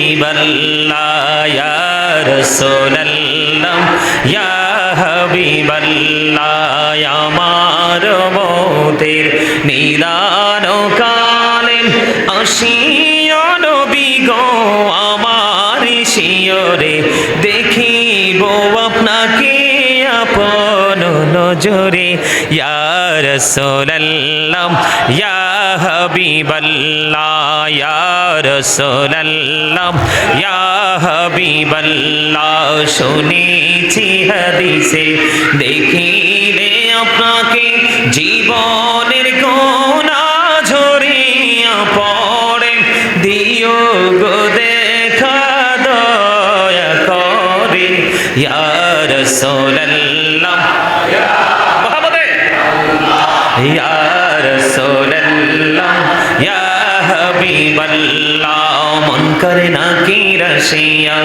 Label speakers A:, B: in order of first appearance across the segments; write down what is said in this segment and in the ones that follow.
A: হাবিবাল্লাহ ইয়া রাসূলুল্লাহ ইয়া হাবিবাল্লাহ আমার মতের নিদান কালে আসিয়া নবী গো আমার শিয়রে দেখিব আপনাকে আপন নজরে ইয়া রাসূলুল্লাহ ইয়া হাবিবাল্লাহ ইয়া রাসূলুল্লাহ ইয়া হাবিবাল্লাহ শুনেছি হাদিসে দেখিলে আপনাকে জীবনের কোনা ঝরিয়া পড়ে দিও গো দেখা দয়া করে ইয়া রাসূলুল্লাহ ইয়া রাসূলুল্লাহ ইয়া হাবিবাল্লাহ মন করে না কি রসিয়া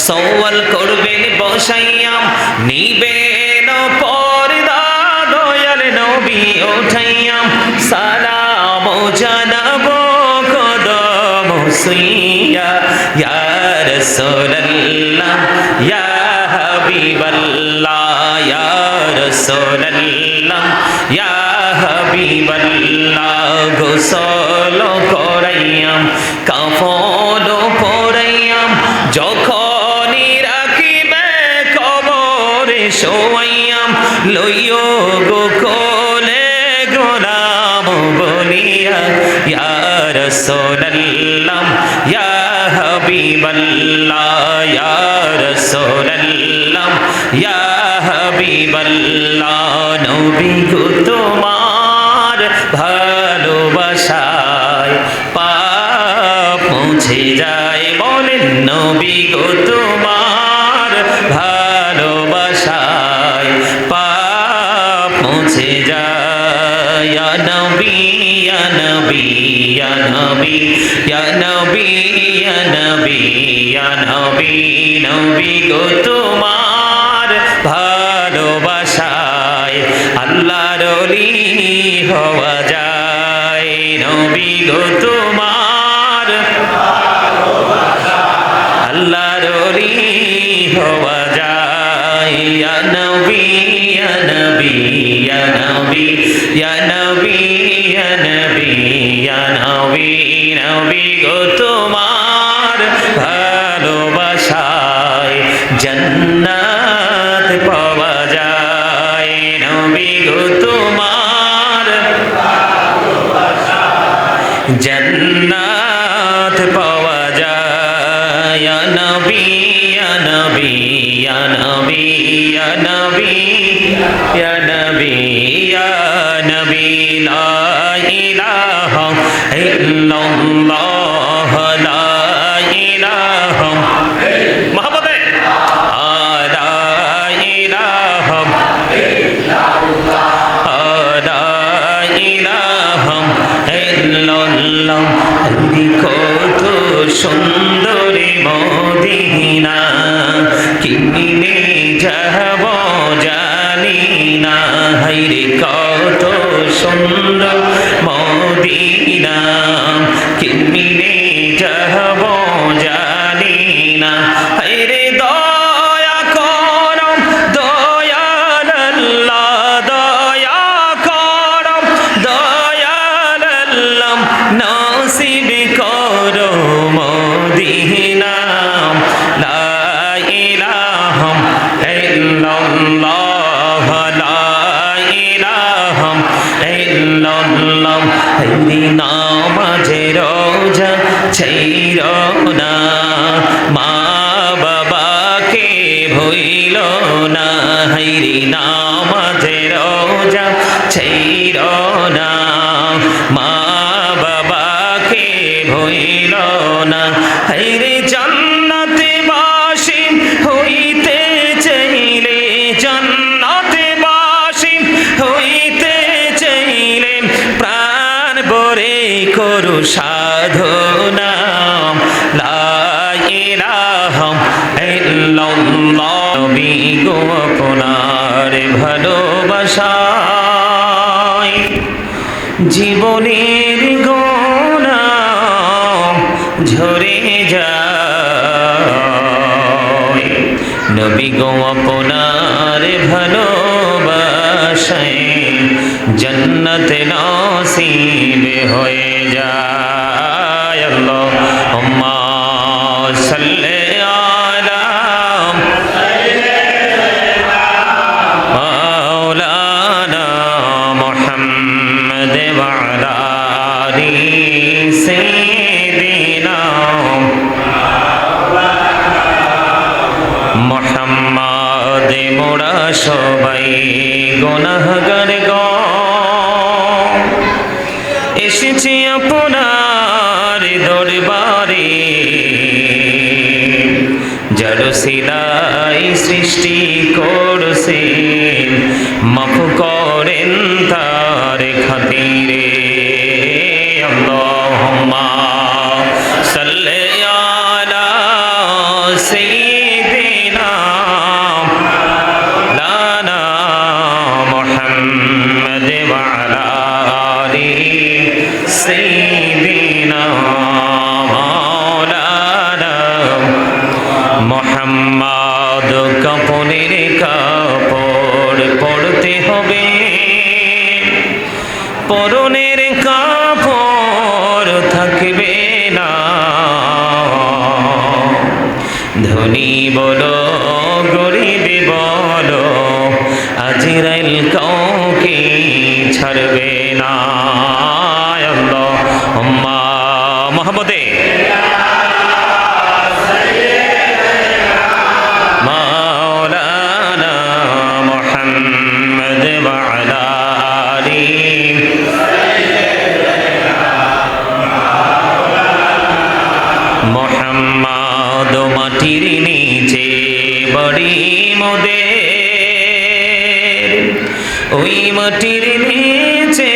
A: সওয়াল করবেন বসাইয়া নিবেন পর্দা দয়াল নবী উঠাইয়া সালাম জানাবো কদম সুইয়া ইয়া রাসূলুল্লাহ ইয়া হাবিবাল্লাহ ইয়া রাসূলুল্লাহ ইয়া হাবিবাল্লাহ গোসল করাইয়াম কাফন পরাইয়াম যখনই রাখিবে কবরে শোয়াইয়াম লইও গো কোলে গোলাম বলিয়া ইয়া রাসূলুল্লাহ ইয়া হাবিবাল্লাহ ইয়া রাসূলুল্লাহ ইয়া হাবিবাল্লাহ নবী গো তোমার ভালোবাসায় পাপ মুছে যায় বলেন নবী গো তোমার ভালোবাসায় পাপ মুছে যায় ইয়া নবী ইয়া নবী ইয়া নবী ইয়া নবী ইয়া নবী ইয়া নবী নবী গো তোমার ভালোবাসায় আল্লাহর ওলি হওয়া যায় নবী গো তোমার আল্লাহর ওলি হওয়া যায় ইয়া নবী ইয়া নবী ইয়া নবী ইয়া নবী ইয়া নবী ইয়া নবী নবী গো তোমার ভালোবাসায় জান্নাত পাওয়া যায় নবী গো তোমার জান্নাত পাওয়া যায় ইয়া নবী ইয়া নবী ইয়া নবী ইয়া নবী ইয়া নবী ইয়া নবী লা ইলাহা ইল্লাল্লাহ লা ইলাহা মুহাম্মাদে লা ইলাহা ইল্লাল্লাহ লা ইলাহা ইল্লাল্লাহ কত সুন্দরী মদিনা কিনে যাব জানি না হায়রে কত সুন্দর মদিনা কিনে যাব জানি না হায়রে দয়া করো দয়াল আল্লাহ দয়া করো দয়াল আল্লাহ নসিব করো মদিনা লা ইলাহা ইল্লাল্লাহ লা ইলাহা ইল্লাল্লাহ হায়রে নামাজে রোজা ছাইরো না মা বাবাকে ভুইলো না হায়রে নামাজে রোজা ছাইরো না মা বাবাকে ভুইলো না হায়রে জান্নাতে বাসী হইতে চাইলে জান্নাতে বাসী হইতে চাইলে প্রাণ ভরে করু সাধনা লা ইলাহা ইল্লাল্লাহ নবী গো আপনার ভালোবাসায় জীবনের গোনা ঝরে যায় নবী গো আপনার ভালোবাসায় জন্নত নসিব হয়ে যায়। আল্লাহুম্মা সাল্লি আলা মাওলানা মুহাম্মদ ওয়া আলা আলি সাইয়্যিদিনা মুহাম্মদ। মোরা সবাই গুনাহগার গো, এসেছি আপনার দরবারে, যার সিলাই সৃষ্টি করছেন, মাফ করেন তার খাতিরে। আল্লাহুম্মা সাল্লি আলা সাইয়্যিদিনা লানা মুহাম্মদ ওয়া আলা আলি সাইয়্যিদিনা মাওলানা মুহাম্মদ। কাপনের কাপড় পরতে হবে, পরনের কাপড় থাকবে না। ধনী বলো গরিব বলো, আজরাইল কাউকে ছাড়বে না। আল্লাহুম্মা মুহাম্মদে মাওলানা মুহাম্মদ ওয়া আলা আলি মুহাম্মদ। মাটির নিচে বাড়ি মোদের, ওই মাটির নিচে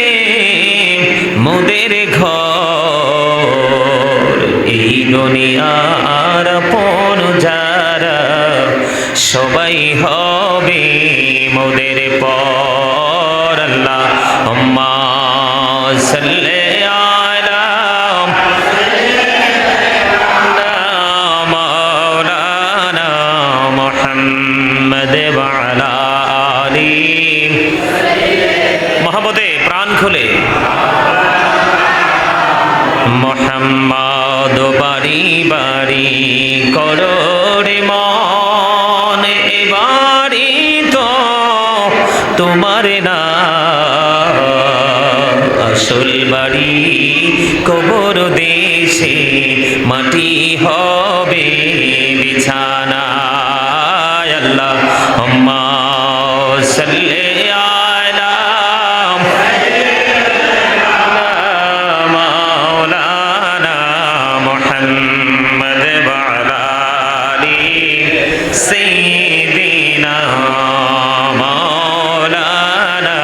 A: মোদের ঘর। এই দুনিয়ার আপন যারা সবাই হবে মোদের পর। আল্লাহুম্মা সাল্লি আলা মাওলানা মুহাম্মদ ওয়া আলা আলি। মহব্বতে প্রাণ খুলে মুহাম্মদ। বাড়ি বাড়ি করো রে মন, এ বাড়ি তো তোমার না, আসল বাড়ি কবর দেশে, মাটি হবে বিছানা। আল্লাহুম্মা সাল্লি আলা মাওলানা মুহাম্মদ ওয়া আলা আলি সাইয়্যিদিনা মাওলানা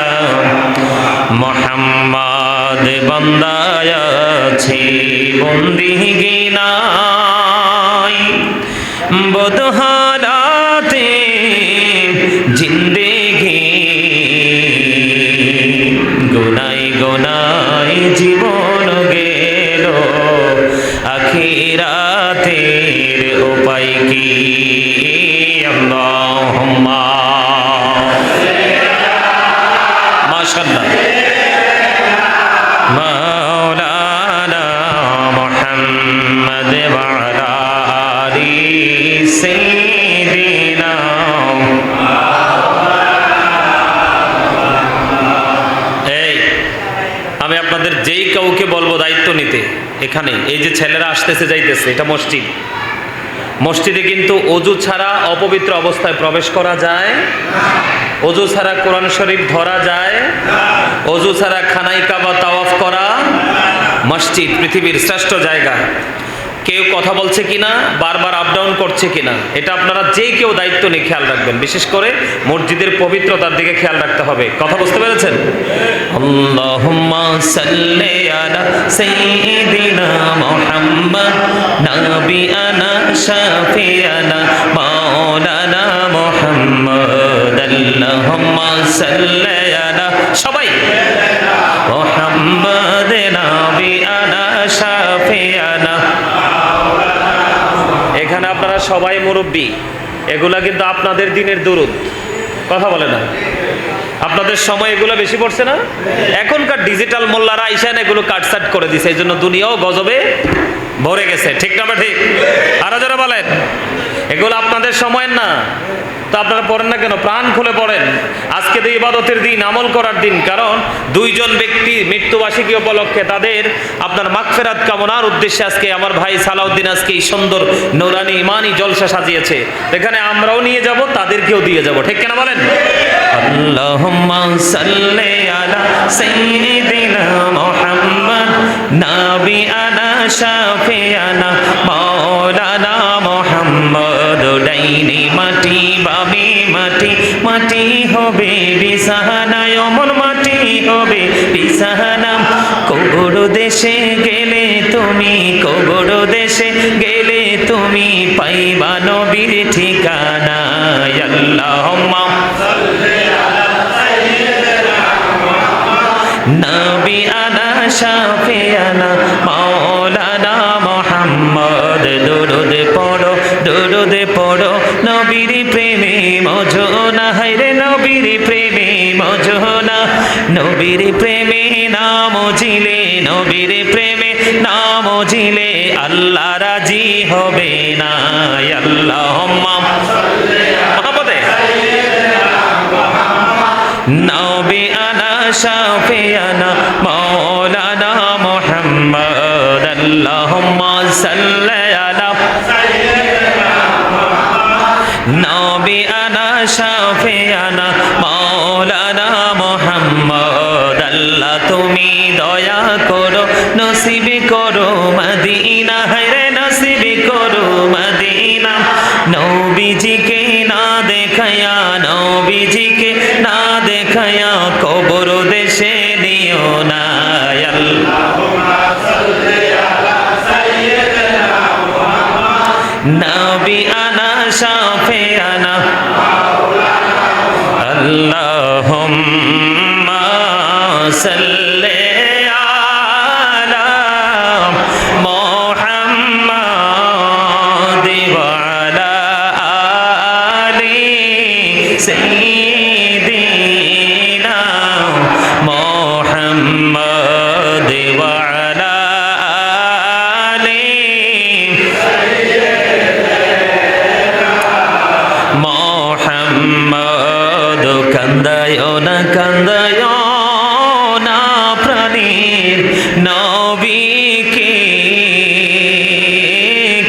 A: মুহাম্মদ। বান্দায় আছে বন্দিগিনাই, বদহালাতে জিন্দেগি, গুনাই গুনাই জীবন গেল, আখিরাতের উপায় কি? আল্লাহুম্মা মাশাআল্লাহ মাওলানা মুহাম্মদ ওয়া আলা আলি সাইয়্যিদিনা। এই আমি আপনাদের যেই কাউকে বলবো দায়িত্ব নিতে, এখানে এই যে ছেলেরা আসতেছে যাইতেছে, এটা মসজিদ। মসজিদে কিন্তু অজু ছাড়া অপবিত্র অবস্থায় প্রবেশ করা যায়, অজু ছাড়া কোরআন শরীফ ধরা যায়, অজু ছাড়া খানাই কাবা তাওয়াফ করা। মসজিদ পৃথিবীর শ্রেষ্ঠ জায়গা। কেউ কথা বলছে কিনা, বারবার আপ ডাউন করছে কিনা, এটা আপনারা যে কেউ দায়িত্ব নিয়ে খেয়াল রাখবেন। বিশেষ করে মসজিদের পবিত্রতার দিকে খেয়াল রাখতে হবে। কথা বুঝতে পেরেছেন? আল্লাহুম্মা সাল্লি আলা সাইয়্যিদিনা মুহাম্মদ নাবিয়ানা শাফিয়ানা মাওলানা মুহাম্মদ। আল্লাহুম্মা সাল্লি আলা, সবাই মুহাম্মদ নাবিয়ানা শাফিয়ানা। এখানে আপনারা সবাই মুরব্বী, এগুলা কিন্তু আপনাদের দিনের দুরুদ। কথা বলে না, আপনাদের সময় এগুলো বেশি পড়ছে না? এখনকার ডিজিটাল মোল্লারা আইসান এগুলো কাটসাট করে দিছে, এই জন্য দুনিয়াও গজবে ভরে গেছে। ঠিক না? ঠিক। আরো যারা বলেন এগুলো আপনাদের সময়ের না, তো আপনারা পড়েন না কেন? প্রাণ খুলে পড়েন। আজকে তো ইবাদতের দিন, আমল করার দিন। কারণ দুইজন ব্যক্তি মৃত্যুবার্ষিকী উপলক্ষে তাদের আপনার মাগফিরাত কামনার উদ্দেশ্যে আজকে আমার ভাই সালাউদ্দিন আজকে এই সুন্দর নূরানি ইমানি জলসা সাজিয়েছে। এখানে আমরাও নিয়ে যাব, তাদেরকেও দিয়ে যাব। ঠিক কেনা বলেন? আল্লাহুম্মা সাল্লি আলা সাইয়্যিদিনা মুহাম্মদ নাবিয়ানা শাফিয়ানা মাওলানা মুহাম্মদ। ডাইনি মাটি বামে মাটি, মাটি হবে বিছানা, অমন মাটি হবে বিছানা। কবর দেশে গেলে তুমি, কবর দেশে গেলে তুমি পাইবা নবীর ঠিকানা। আল্লাহুম্মা নাবিয়ানা শাফিয়ানা মাওলানা মুহাম্মদ। দরুদ পড়ো, দরুদ পড়ো নবীর প্রেমে মজনা, হায়রে নবীর প্রেমে মজনা। নবীর প্রেমে নাম জিলে, নবীর প্রেমে নাম জিলে আল্লাহ রাজি হবে না। আল্লাহুম্মা মুহাম্মদে নাবিয়ানা শাফিয়ানা মাওলানা মুহাম্মদ। আল্লাহুম্মা সাল্লি আলা নাবিয়ানা শাফিয়ানা মাওলানা মুহাম্মদ। আল্লাহ তুমি দয়া করো, নসিব করো মদিনা, হায়রে নসিব করো মদিনা। নবীজিকে না দেখায়া, নবীজিকে না দেখায়া কবর দেশে নিও না। আল্লাহুম্মা সাল্লি আলা সাইয়্যিদিনা মুহাম্মদ নাবিয়ানা শাফিয়ানা মাওলানা। আল্লাহুম্মা সাল্লি আলা মুহাম্মদ ওয়া আলা আলি সাইয়্যিদিনা মুহাম্মদ ওয়া আলা আলি মুহাম্মদ। কান্দায় না, কান্দায় না প্রাণীর নবীকে,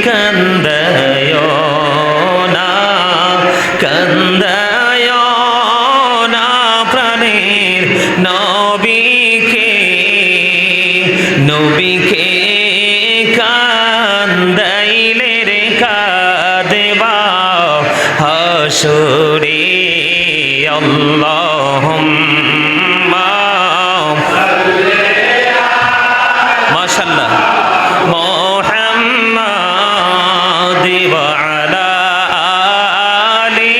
A: কান্দায় না, কান্দায় না প্রাণীর নবীকে, নবীকে কান্দাইলে রে কাঁদেবা হাসরে। আল্লাহুম্মা মাশাআল্লাহ মুহাম্মাদ ওয়া আলা আলি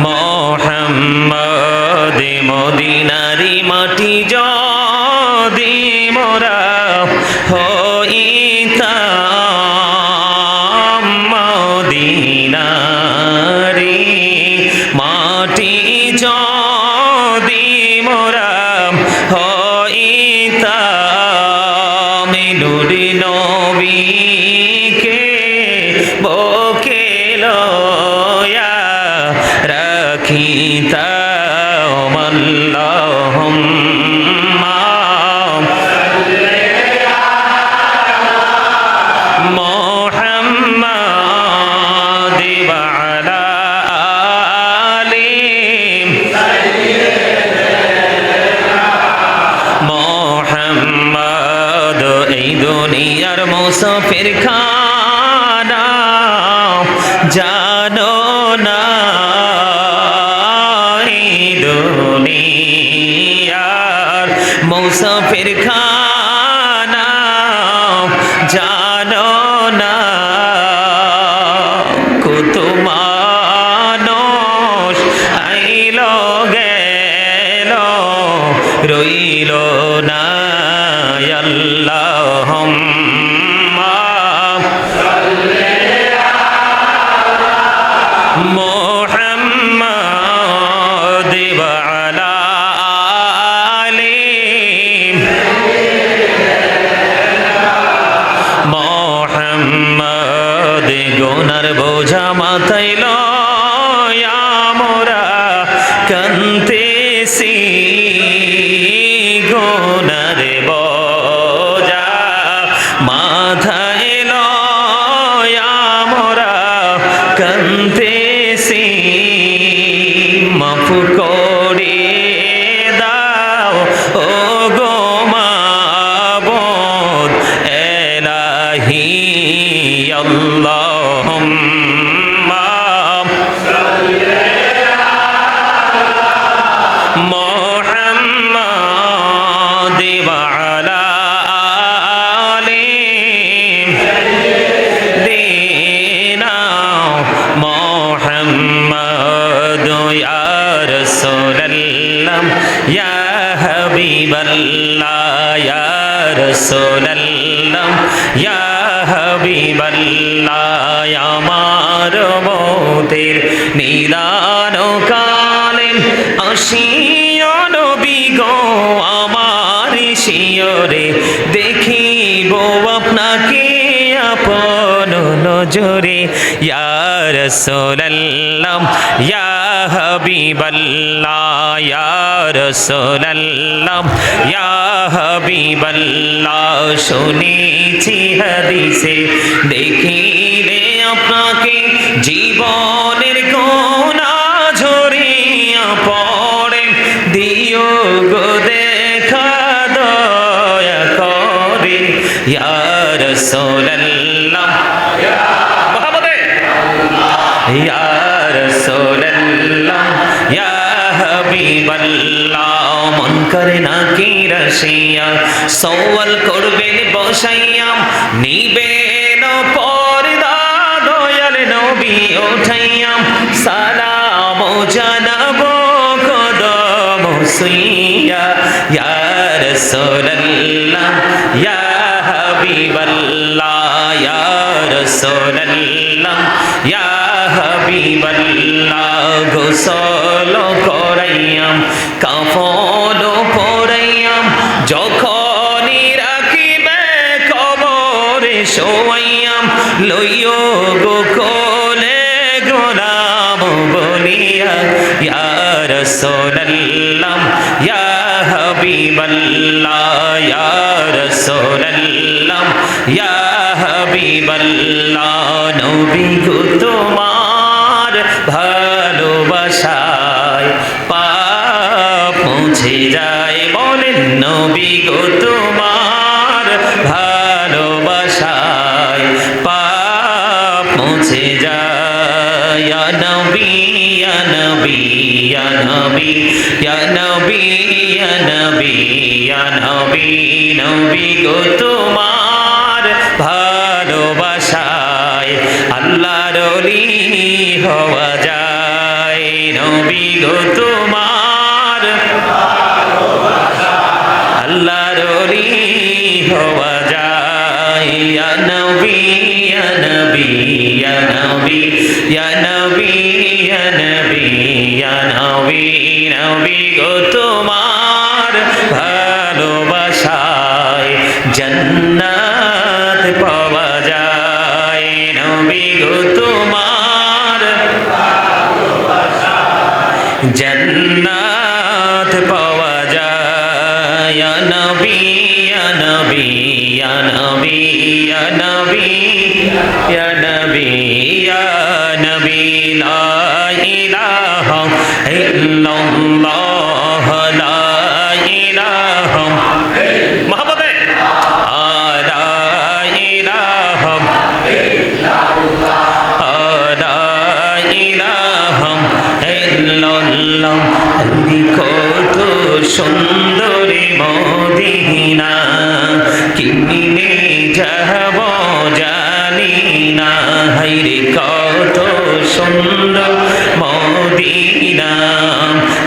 A: মুহাম্মাদ। মদিনারি মাটি যদি মোরা হইতাম, মদিনারি মাটি যদি মোরা হইতাম, নুরি নবীকে বুকে লয়া রাখিতাম। আল্লাহুম্মা মুহাম্মদ ওয়া আলা আলি মুহাম্মদ। এই দুনিয়ার মুসাফির খানা জানো না, এই দুনিয়ার মুসাফির খানা জানো না। কত মানুষ আইল গেল, রইল না। আল্লাহুম্মা মাথায় লয়া মোরা কান্তেছি গোনার বোঝা মাথায় লয়া মোরা কান্তেছি মাফ করে দাও ও গো মাবুদ এলাহি আল্লাহুম্মা মুহাম্মাদ ওয়া আলা আলি দিনা মুহাম্মাদ ইয়া রাসূলুল্লাহ ইয়া হাবিবাল্লাহ ইয়া রাসূলুল্লাহ ইয়া হাবিবাল্লাহ আমার মতের নিদান কালে আসিও নবী গো আমার শিয়রে দেখিব আপনাকে আপন নজরে ইয়া রাসূলুল্লাহ ইয়া হাবিবাল্লাহ ইয়া রাসূলুল্লাহ ইয়া হাবিবাল্লাহ শুনেছি হাদিসে দেখিলে আপনাকে জীবনের কোনা ঝরিয়া পড়ে দিও গো দেখা দয়া করে ইয়া রাসূলুল্লাহ ইয়া রাসূলুল্লাহ ইয়া হাবিবাল্লাহ মন করে না কি রসিয়া সওয়াল করবেন বসাইয়া নিবেন পর্দা দয়াল নবী উঠাইয়া সালাম জানাবো কদম সুইয়া ইয়া রাসূলুল্লাহ ইয়া হাবিবাল্লাহ ইয়া রাসূলুল্লাহ ইয়া হাবিবাল্লাহ গোসল করাইয়াম কাফন পরাইয়াম যখনই রাখিবে কবরে শোয়াইয়াম লইও গো কোলে গোলাম বলিয়া ইয়া রাসূলুল্লাহ ইয়া হাবিবাল্লাহ ইয়া রাসূলুল্লাহ ইয়া হাবিবাল্লাহ নবী গো তোমার ভালোবাসায় পাপ মুছে যায় বলেন নবী গো তোমার ভালোবাসায় পাপ মুছে যায় ইয়া নবী ইয়া নবী ইয়া নবী ইয়া নবী ইয়া নবী ইয়া নবী নবী গো তোমার ভালোবাসায় আল্লাহর ওলি হওয়া যায় নবী গো তোমার আল্লাহর ওলি হওয়া যায় ইয়া নবী ইয়া নবী ইয়া নবী ইয়া নবী ইয়া নবী ইয়া নবী নবী গো তোমার ভালোবাসায় জান্নাত পাওয়া যায় নবী গো তোমার জান্নাত পাওয়া যায় ইয়া নবী ইয়া নবী ইয়া নবী ইয়া নবী ইয়া নবী ইয়া নবী লা ইলাহা ইল্লাল্লাহ লা ইলাহা মহব্বতে লা ইলাহা ইল্লাল্লাহ লা ইলাহা ইল্লাল্লাহ কত সুন্দরী মদিনা কিমিনে যাব জানি না হাইরে কত সুন্দর মদিনা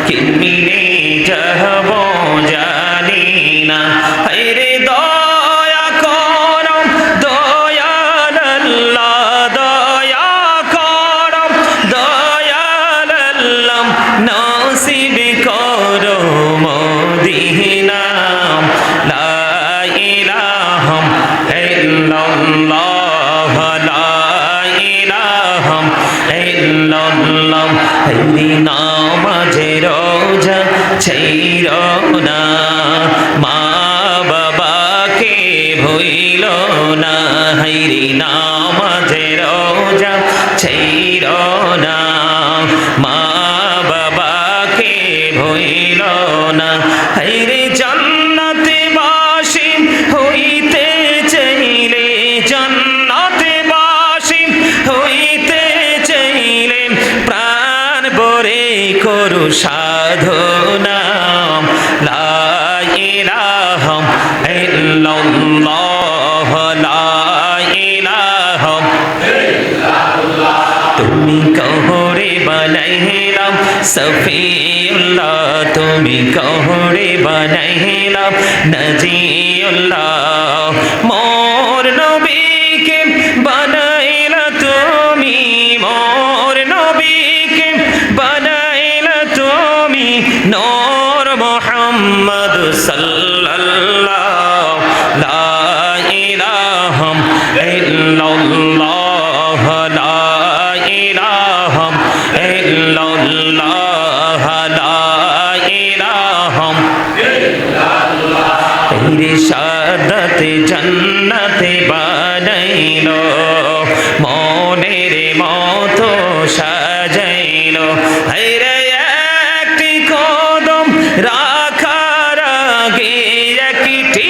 A: কিমিনে যাব জানি না হাইরে দয়া করো দয়াল আল্লাহ দয়া করো দয়াল আল্লাহ নসিব করো মদিনা লা ইলাহা ইল্লাল্লাহ লা ইলাহা সুসাধু নাম লা ইলাহা ইল্লাল্লাহ লা ইলাহা ইল্লাল্লাহ তুমি কহরে বানাইলাম সফিউল্লাহ তুমি কহরে বানাইলাম নজিউল্লাহ মোর নবীকে বানাইলা তুমি মোর নবীকে বানাইলা তুমি নূর মুহাম্মদ সাল্লাল্লাহু লা ইলাহা ইল্লাল্লাহ লা ইলাহা ইল্লাল্লাহ লা ইলাহা ইল্লাল্লাহ ইরশাদতে জান্নাতে বানাইলো মনের মতো সাজাইলো হায়রে একটি কদম রাখার আগে একটি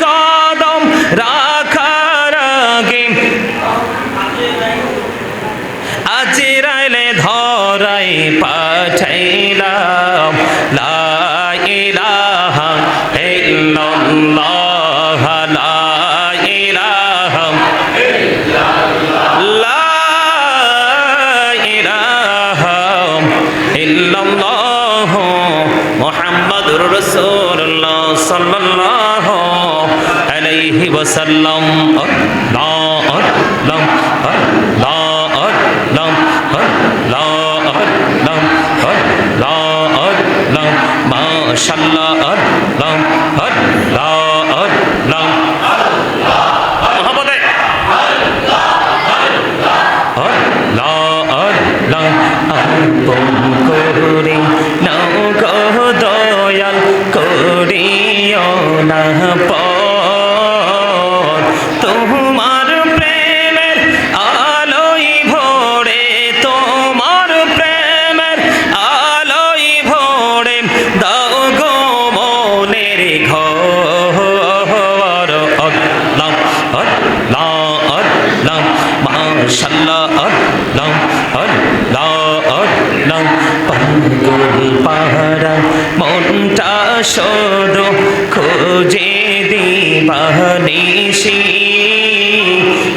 A: কদম রাখার আগে আজরাইলে ধরাই পাঠাইলাম লা ইলাহা ইল্লাল্লাহ লা ইলাহা লা ইলাহা ইল্লাল্লাহ মুহাম্মাদুর রাসূলুল্লাহ সাল্লাল্লাহু আলাইহি ওয়াসাল্লাম আল্লাহু আকবার মাশাআল্লাহ আল্লাহ আল্লাহ আল্লাহ মুহাম্মদে আল্লাহ আল্লাহ আপন করে নাও গো দয়াল করিও না পর তোমার প্রেমের আলোয় ভরে তোমার প্রেমের আলোয় ভরে দাও গো মনের ঘর আল্লাহ আল্লাহ আল্লাহ মাশাআল্লাহ আল্লাহ আল্লাহ আল্লাহ পাগল পাহারা মনটা শুধু খোঁজে দিবানিশি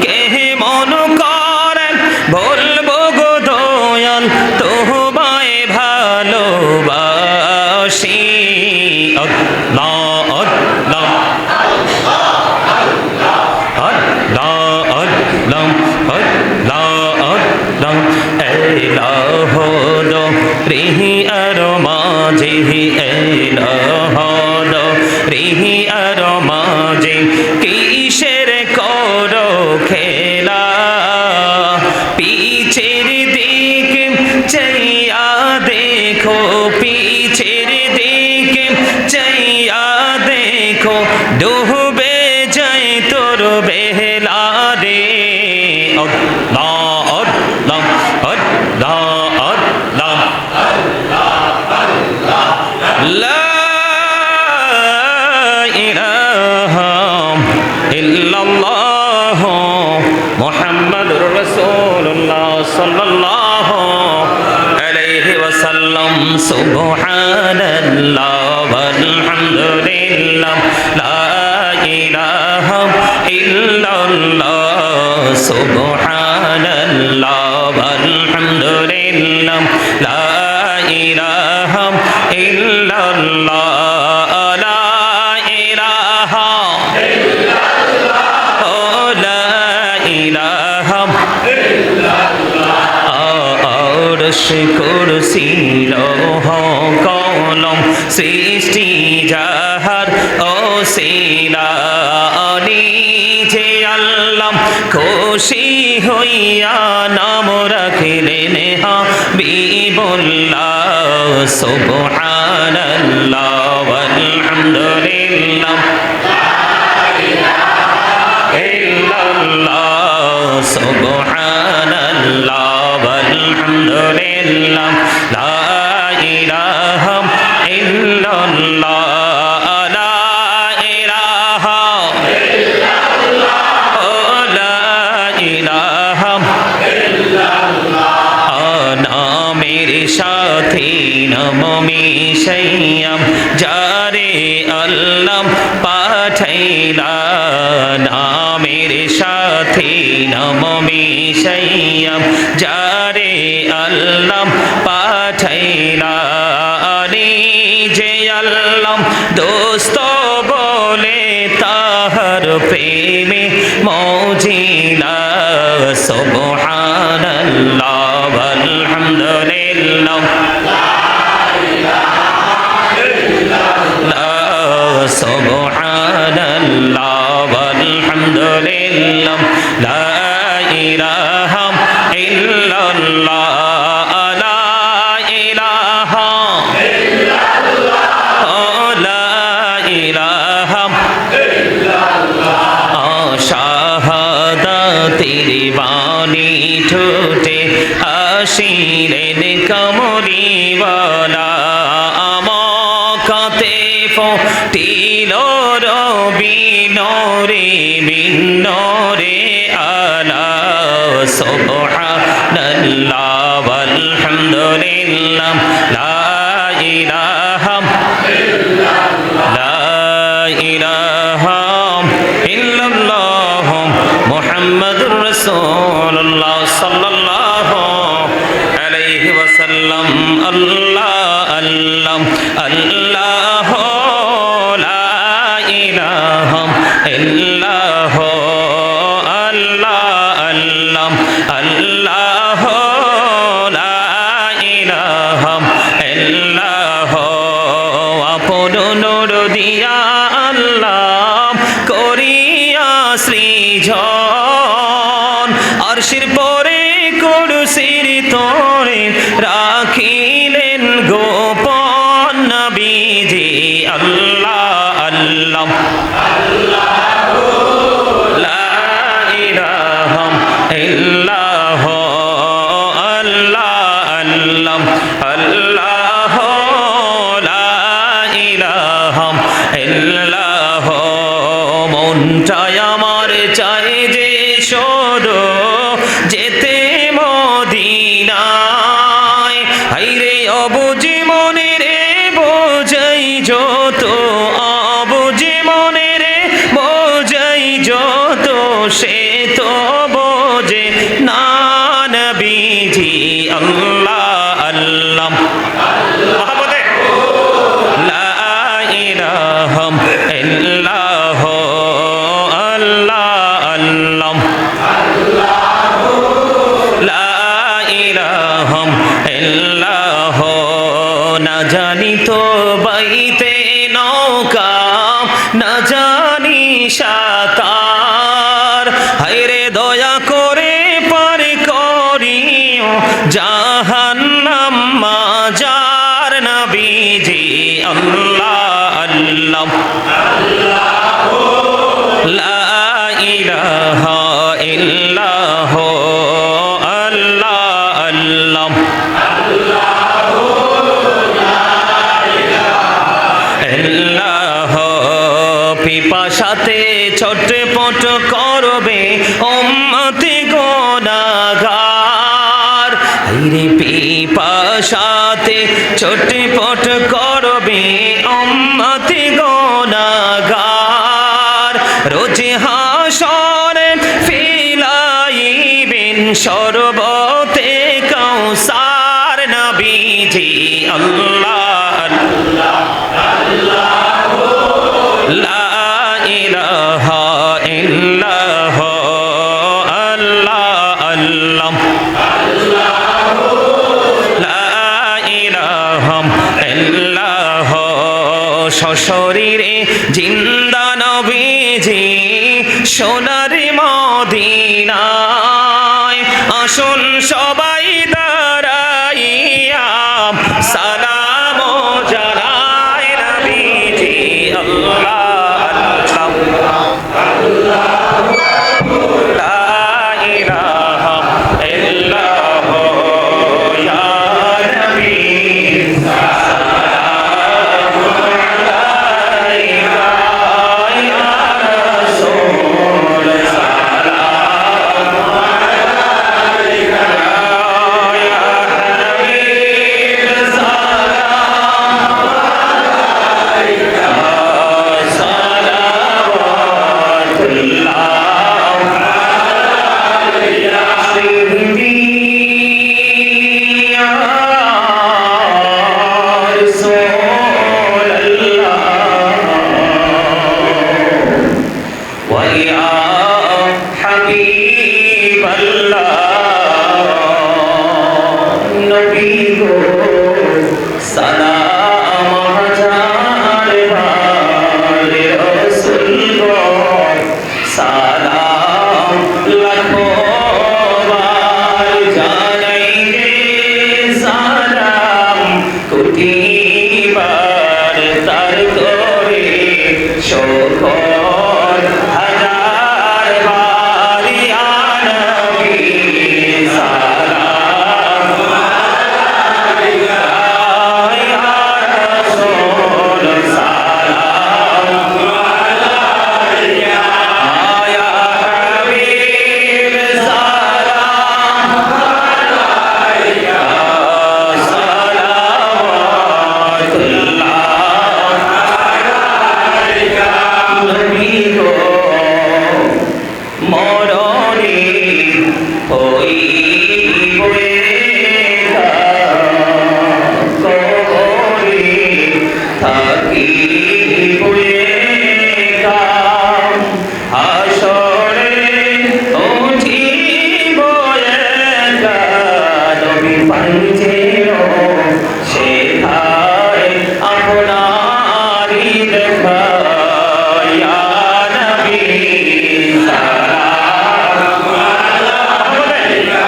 A: কে মন করেন বলবো গো দয়াল তোমায় ভালোবাসি আল্লাহ আল্লাহ আল্লাহ আল্লাহ আল্লাহ এলাহ হলো রিহি আর মাঝে এলাহ হলো রিহি আর মাঝে কিসের করো খেলা পিছের দিকে চাইয়া দেখো পিছের দিকে চাইয়া দেখো ডুবে যায় তোর বেলা রে আল্লাহ আল্লাহ আল্লাহ আল্লাহ লা ইলাহা ইল্লাল্লাহ মুহাম্মাদুর রাসূলুল্লাহ সাল্লাল্লাহু আলাইহি ওয়াসাল্লাম সুবহানাল্লাহ ওয়ালহামদুলিল্লাহ লা ইলাহা ইল্লাল্লাহ সুবহানাল্লাহ ওয়ালহামদুলিল্লাহ লা ইলাহা ইল্লাল্লাহ লা ইলাহা ইল্লাল্লাহ লা ইলাহা ইল্লাল্লাহ আরশ কুরসি লৌহ কলম সৃষ্টি যাহার ওসিলা নিজে আল্লাহ খুশি হইয়া নাম রাখিলেন হাবিবুল্লাহ সুবহানাল্লাহ ওয়ালহামদুলিল্লাহ ইল্লাল্লাহ সুবহানাল্লাহ ওয়ালহামদুলিল্লাহ লা ইলাহা ইল্লাল্লাহ লা ইলাহা ইল্লাল্লাহ লা ইলাহা ইল্লাল্লাহ নামের সাথে নাম আল্লাহ পাঠাইলা নামের সাথে নাম মিশাইয়া যারে আল্লাহ পাঠাইলা যে আল্লাহ দোস্ত বলে তাহার প্রেমে মজিলা সুবহানাল্লাহ আলহামদুলিল্লাহ সুবহানাল্লাহ আলহামদুলিল্লাহ লা ইলাহা ইল্লাল্লাহ লা ইলাহা লা ইলাহা শাহাদাতের বাণী ঠোঁটে আসিলেন কমলিওয়ালা আমকাতে ফটিল রবি নরে মিন্নরে আলা সুবহানাল্লাহ আলহামদুলিল্লাহ লা ইলাহা লা ইলাহা ইল্লাল্লাহ মুহাম্মাদুর রাসূলুল্লাহ সাল্লাল্লাহু আলাইহি ওয়াসাল্লাম আল্লাহ আল্লাহ আল্লাহ লা ইলাহা ইল্লাল্লাহ আল্লাহ আল্লাহ আল্লাহ লা ইলাহা ইল্লাল্লাহ আপন নূর দিয়া আল্লাহ করিয়া সৃজন আরশের পরে কুরসির তরে রাখিলেন গোপন নবীজি আল্লাহ আল্লাহ লা ইলাহা ইল্লাল্লাহ আল্লাহ আল্লাহ আল্লাহ লা ইলাহা ইল্লাল্লাহ মনটাই আমার চাই যে শুধু যেতে মদিনায় হাইরে অবুঝি মনে রে বোঝাই যত অবুঝি মনে রে বোঝাই যত সে তো বোঝে না নবীজি আল্লাহ আল্লাহ মহব্বতে লা ইলাহা ইল্লাল্লাহ আল্লাহ আল্লাহ লা ইলাহা ইল্লাল্লাহ না জানি তো বাইতে নৌকা না জানি সাঁতার হায়রে দয়া করে পার করিও জাহান্নাম মাজার নবীজি আল্লাহ আল্লাহ লা ইলাহা ইল্লাল্লাহ আল্লাহ আল্লাহ ইল্লাল্লাহ পিপাসাতে ছটপট করবে উম্মতি গুনাহগার হায়রে পিপাসাতে ছটপট করবে উম্মতি গুনাহগার রোজ হাসরে ফিলাইবেন শরবতে কাউসার নবীজি আল্লাহ লা ইলাহা ইল্লাল্লাহ আল্লাহ আল্লাহ লা ইলাহা ইল্লাল্লাহ সশরীরে জিন্দা নবীজি সোনার মদিনায় আসুন সবাই দাঁড়াইয়া সালাম জানাই নবীজি আল্লাহ আল্লাহ লা ইলাহা ইল্লাল্লাহ ইয়া নবী শোকর হাজার বারি ইয়া নবী সালাম আলাইকা ইয়া রাসূল সালাম আলাইকা ইয়া হাবিব সালাম আলাইকা নবী গো মরণে হইবে কবরে থাকিবে হাসরে উঠিব একা নবী পাঞ্জেও সেথায় আপনারি দেখা ইয়া নবী সালাম আলাইকা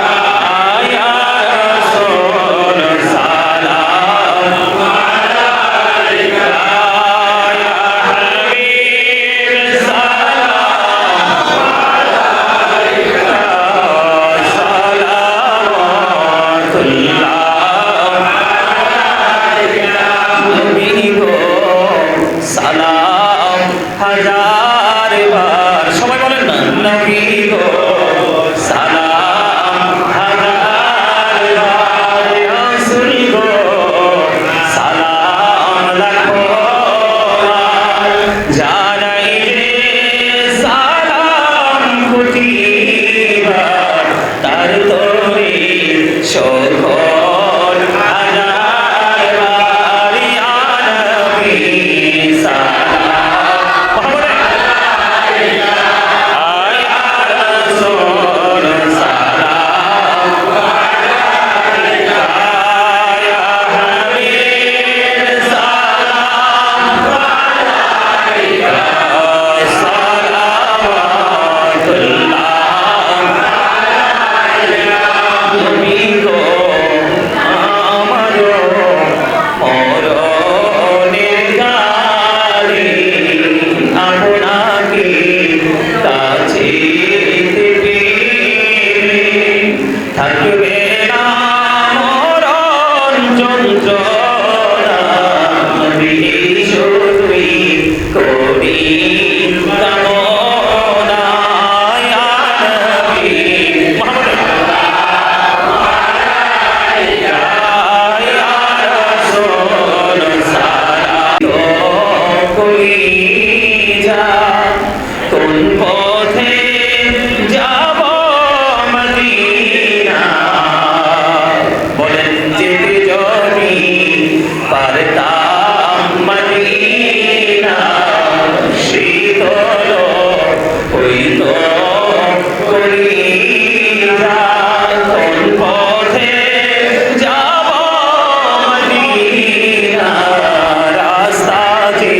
A: ইয়া রাসূল সালাম আলাইকা ইয়া হাবিব সালাম আলাইকা সালাওয়াতুল্লাহ নবী গো সালাম হাজার বার সবাই বলেন না নবী গো সালাম হাজার বার রাসূল গো সালাম লাখো বার জানাই রে সালাম কোটি বার তার তোরে শোকর হাজার বার ইয়া নবী সালাম আলাইকা ইয়া রাসূল সালাম আলাইকা ইয়া হাবিব সালাম আলাইকা সালাওয়াতুল্লাহ নবী গো আমারও মরণের কালে আপনাকে কাছে পেলে থাকবে না মরণ যন্ত্রণা নবী শুধুই করি কামনা ইয়া নবী মুহাম্মদ কোন পথে যাব মদিনা বলেন যেতে যদি পারতাম মদিনা শীতল হইত কলিজা কোন পথে যাব মদিনা রাস্তা যে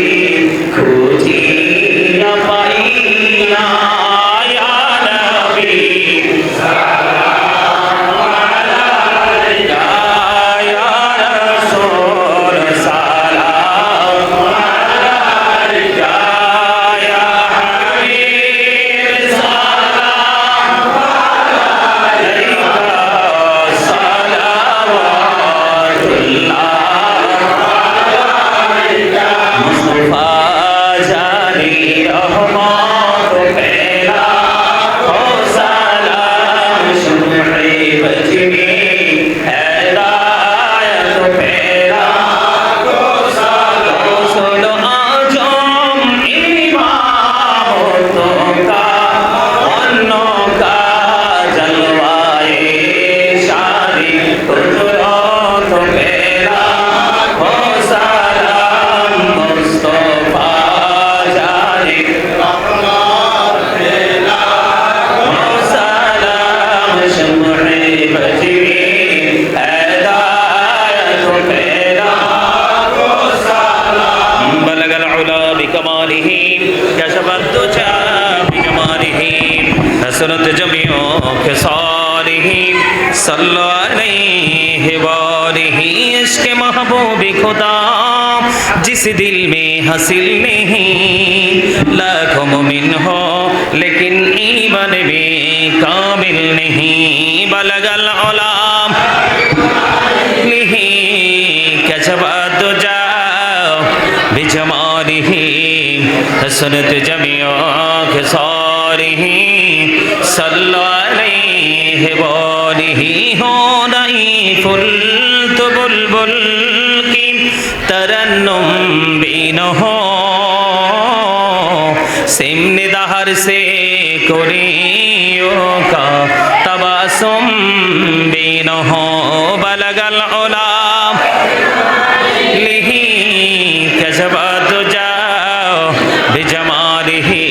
A: খুঁজিয়া পাই না ইয়া নবী সালাম আলাইকা ইয়া রাসূল সালাম আলাইকা ইয়া হাবিব সালাম আলাইকা সালাওয়াতুল্লাহ মুস্তাফা জানি রহমত পেলা ও সালাম শুনে বজমি হেদায়ত পেলা ও সালাম রসুল আজম ইমামত কা অন্য কা জলওয়ায়ে শারি কুদরত পেলা ও সালাম মুস্তাফা জানি রহমত পেলা ও সালাম শুনে বজমি হেদায়ত পেলা ও সালাম বলগল উলা বিকমালিহি كشف الدجى بجماله حسنت جميع خصاله صلوا عليه रही इश्क महबूब खुदा जिस दिल में हासिल नहीं लाखों मुमिन हो लेकिन ईमान में कामिल नहीं बलगल उलाम नहीं कजबात जाओ बिजमारिही हसनत जमिया खसारिही सल्लल्लाहु अलैहि वालिही हो नहीं फुल तो बुलबुल की तरन्नुम बीन हो सिमने दहर से कुरियों का तबासुम बीन हो बलगल उलाम लिही कजबात जाओ बिजमालिही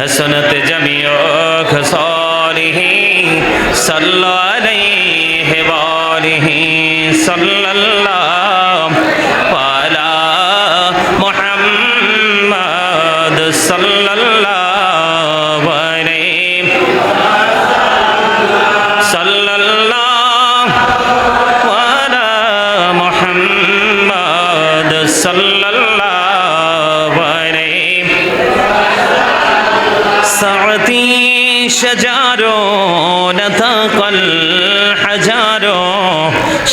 A: हसनत जमिया खसारिही सल्लल्लाहु अलैहि वालिही सल्लल्लाहु अला मुहम्मद सल्लल्लाहु अलैहि सल्लल्लाहु अला मुहम्मद सल्लल्लाहु अलैहि साअती शजारो नतकल हजारो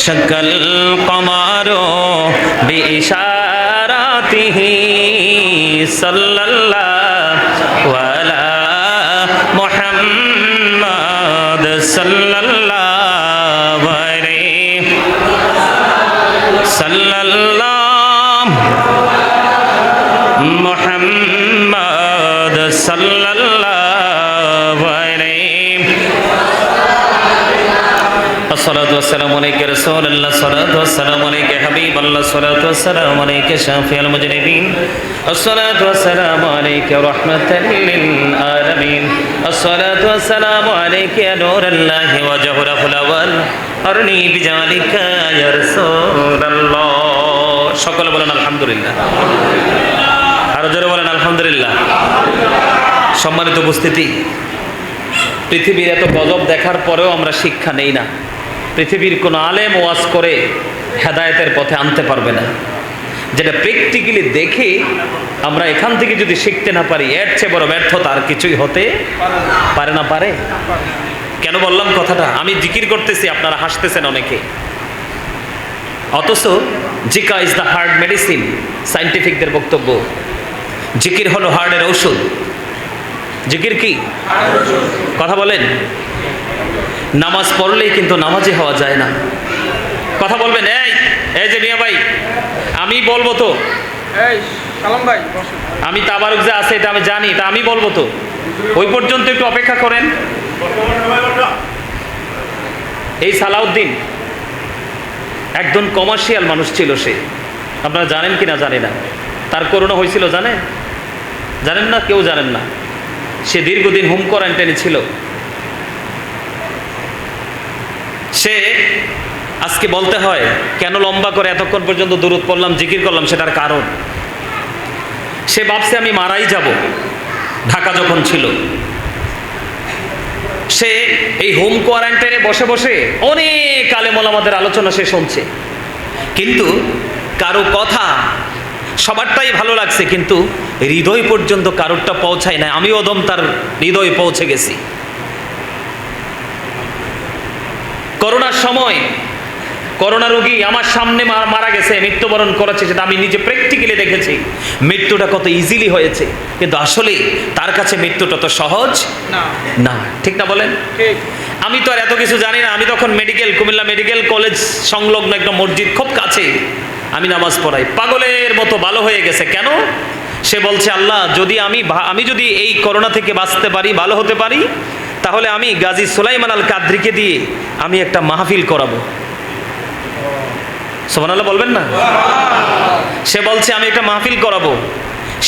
A: शकल कमारो बिइशारातिही सल्लल्लाहु अला मुहम्मद सल्लल्लाहु अलैहि सल्लल्लाहु मुहम्मद सल्लल्लाहु अलैहि अस्सलातु वस्सलामु अलैका रसूलल्लाह अस्सलातु वस्सलामु अलैका हबीबल्लाह अस्सलातु वस्सलामु अलैका शाफिअल मुजरिबीन अस्सलातु वस्सलामु अलैका रहमतल लिल आलमीन अस्सलातु वस्सलामु अलैका या नूरल्लाहि व जहरफुल अवल अरनी बिजालिका या রাসূলুল্লাহ সকলে বলেন আলহামদুলিল্লাহ আর জোরে বলেন আলহামদুলিল্লাহ সম্মানিত উপস্থিতি পৃথিবীর এত গজব দেখার পরেও আমরা শিক্ষা নেই না পৃথিবীর কোনো আলেম ওয়াজ করে হেদায়েতের পথে আনতে পারবে না যেটা প্র্যাকটিক্যালি দেখে আমরা এখান থেকে যদি শিখতে না পারি এর চেয়ে বড় ব্যর্থতা আর কিছুই হতে পারে না পারে কেন বললাম কথাটা আমি জিকির করতেছি আপনারা হাসতেছেন অনেকে অথচ জিকা ইজ দ্য হার্ট মেডিসিন সায়েন্টিফিকদের বক্তব্য জিকির হলো হার্টের ঔষধ জিকির কি কথা বলেন নামাজ পড়লেই কিন্তু নামাজি হওয়া যায় না কথা বলবেন এই যে মিয়া ভাই আমি বলবো তো
B: এই সালাম ভাই বসুন
A: আমি তাবারুক যে আছে এটা আমি জানি এটা আমি বলবো তো ওই পর্যন্ত একটু অপেক্ষা করেন এই সালাউদ্দিন একজন কমার্শিয়াল মানুষ ছিল সে আপনারা জানেন কি না জানি না তার করোনা হয়েছিল জানেন জানেন না কেউ জানেন না সে দীর্ঘদিন হোম কোয়ারেন্টাইনে ছিল সে আজকে বলতে হয় কেন লম্বা করে এতক্ষণ পর্যন্ত দুরূদ পড়লাম জিকির করলাম সেটার কারণ সে ভাবছে আমি মারাই যাব ঢাকা যখন ছিল সে এই হোম কোয়ারেন্টাইনে বসে বসে অনেক আলেম ওলামাদের আলোচনা সে শুনছে কিন্তু কারো কথা সবারটাই ভালো লাগছে কিন্তু হৃদয় পর্যন্ত কারোরটা পৌঁছায় না আমি ওদম তার হৃদয়ে পৌঁছে গেছি করোনার সময় করোনা রোগী আমার সামনে মারা গেছে মৃত্যুবরণ করেছে সেটা আমি নিজে প্র্যাকটিক্যালি দেখেছি মৃত্যুটা কত ইজিলি হয়েছে কিন্তু আসলে তার কাছে মৃত্যুটা তো সহজ না ঠিক না বলেন
B: ঠিক
A: আমি তো আর এত কিছু জানি না আমি তখন কুমিল্লা মেডিকেল কলেজ সংলগ্ন একটা মসজিদ খুব কাছে আমি নামাজ পড়াই পাগলের মতো ভালো হয়ে গেছে কেন সে বলছে আল্লাহ যদি আমি যদি এই করোনা থেকে বাঁচতে পারি ভালো হতে পারি তাহলে আমি গাজী সুলাইমান আল কাদরিকে দিয়ে আমি একটা মাহফিল করাবো সুবহানাল্লাহ বলবেন না সে বলছে আমি একটা মাহফিল করাবো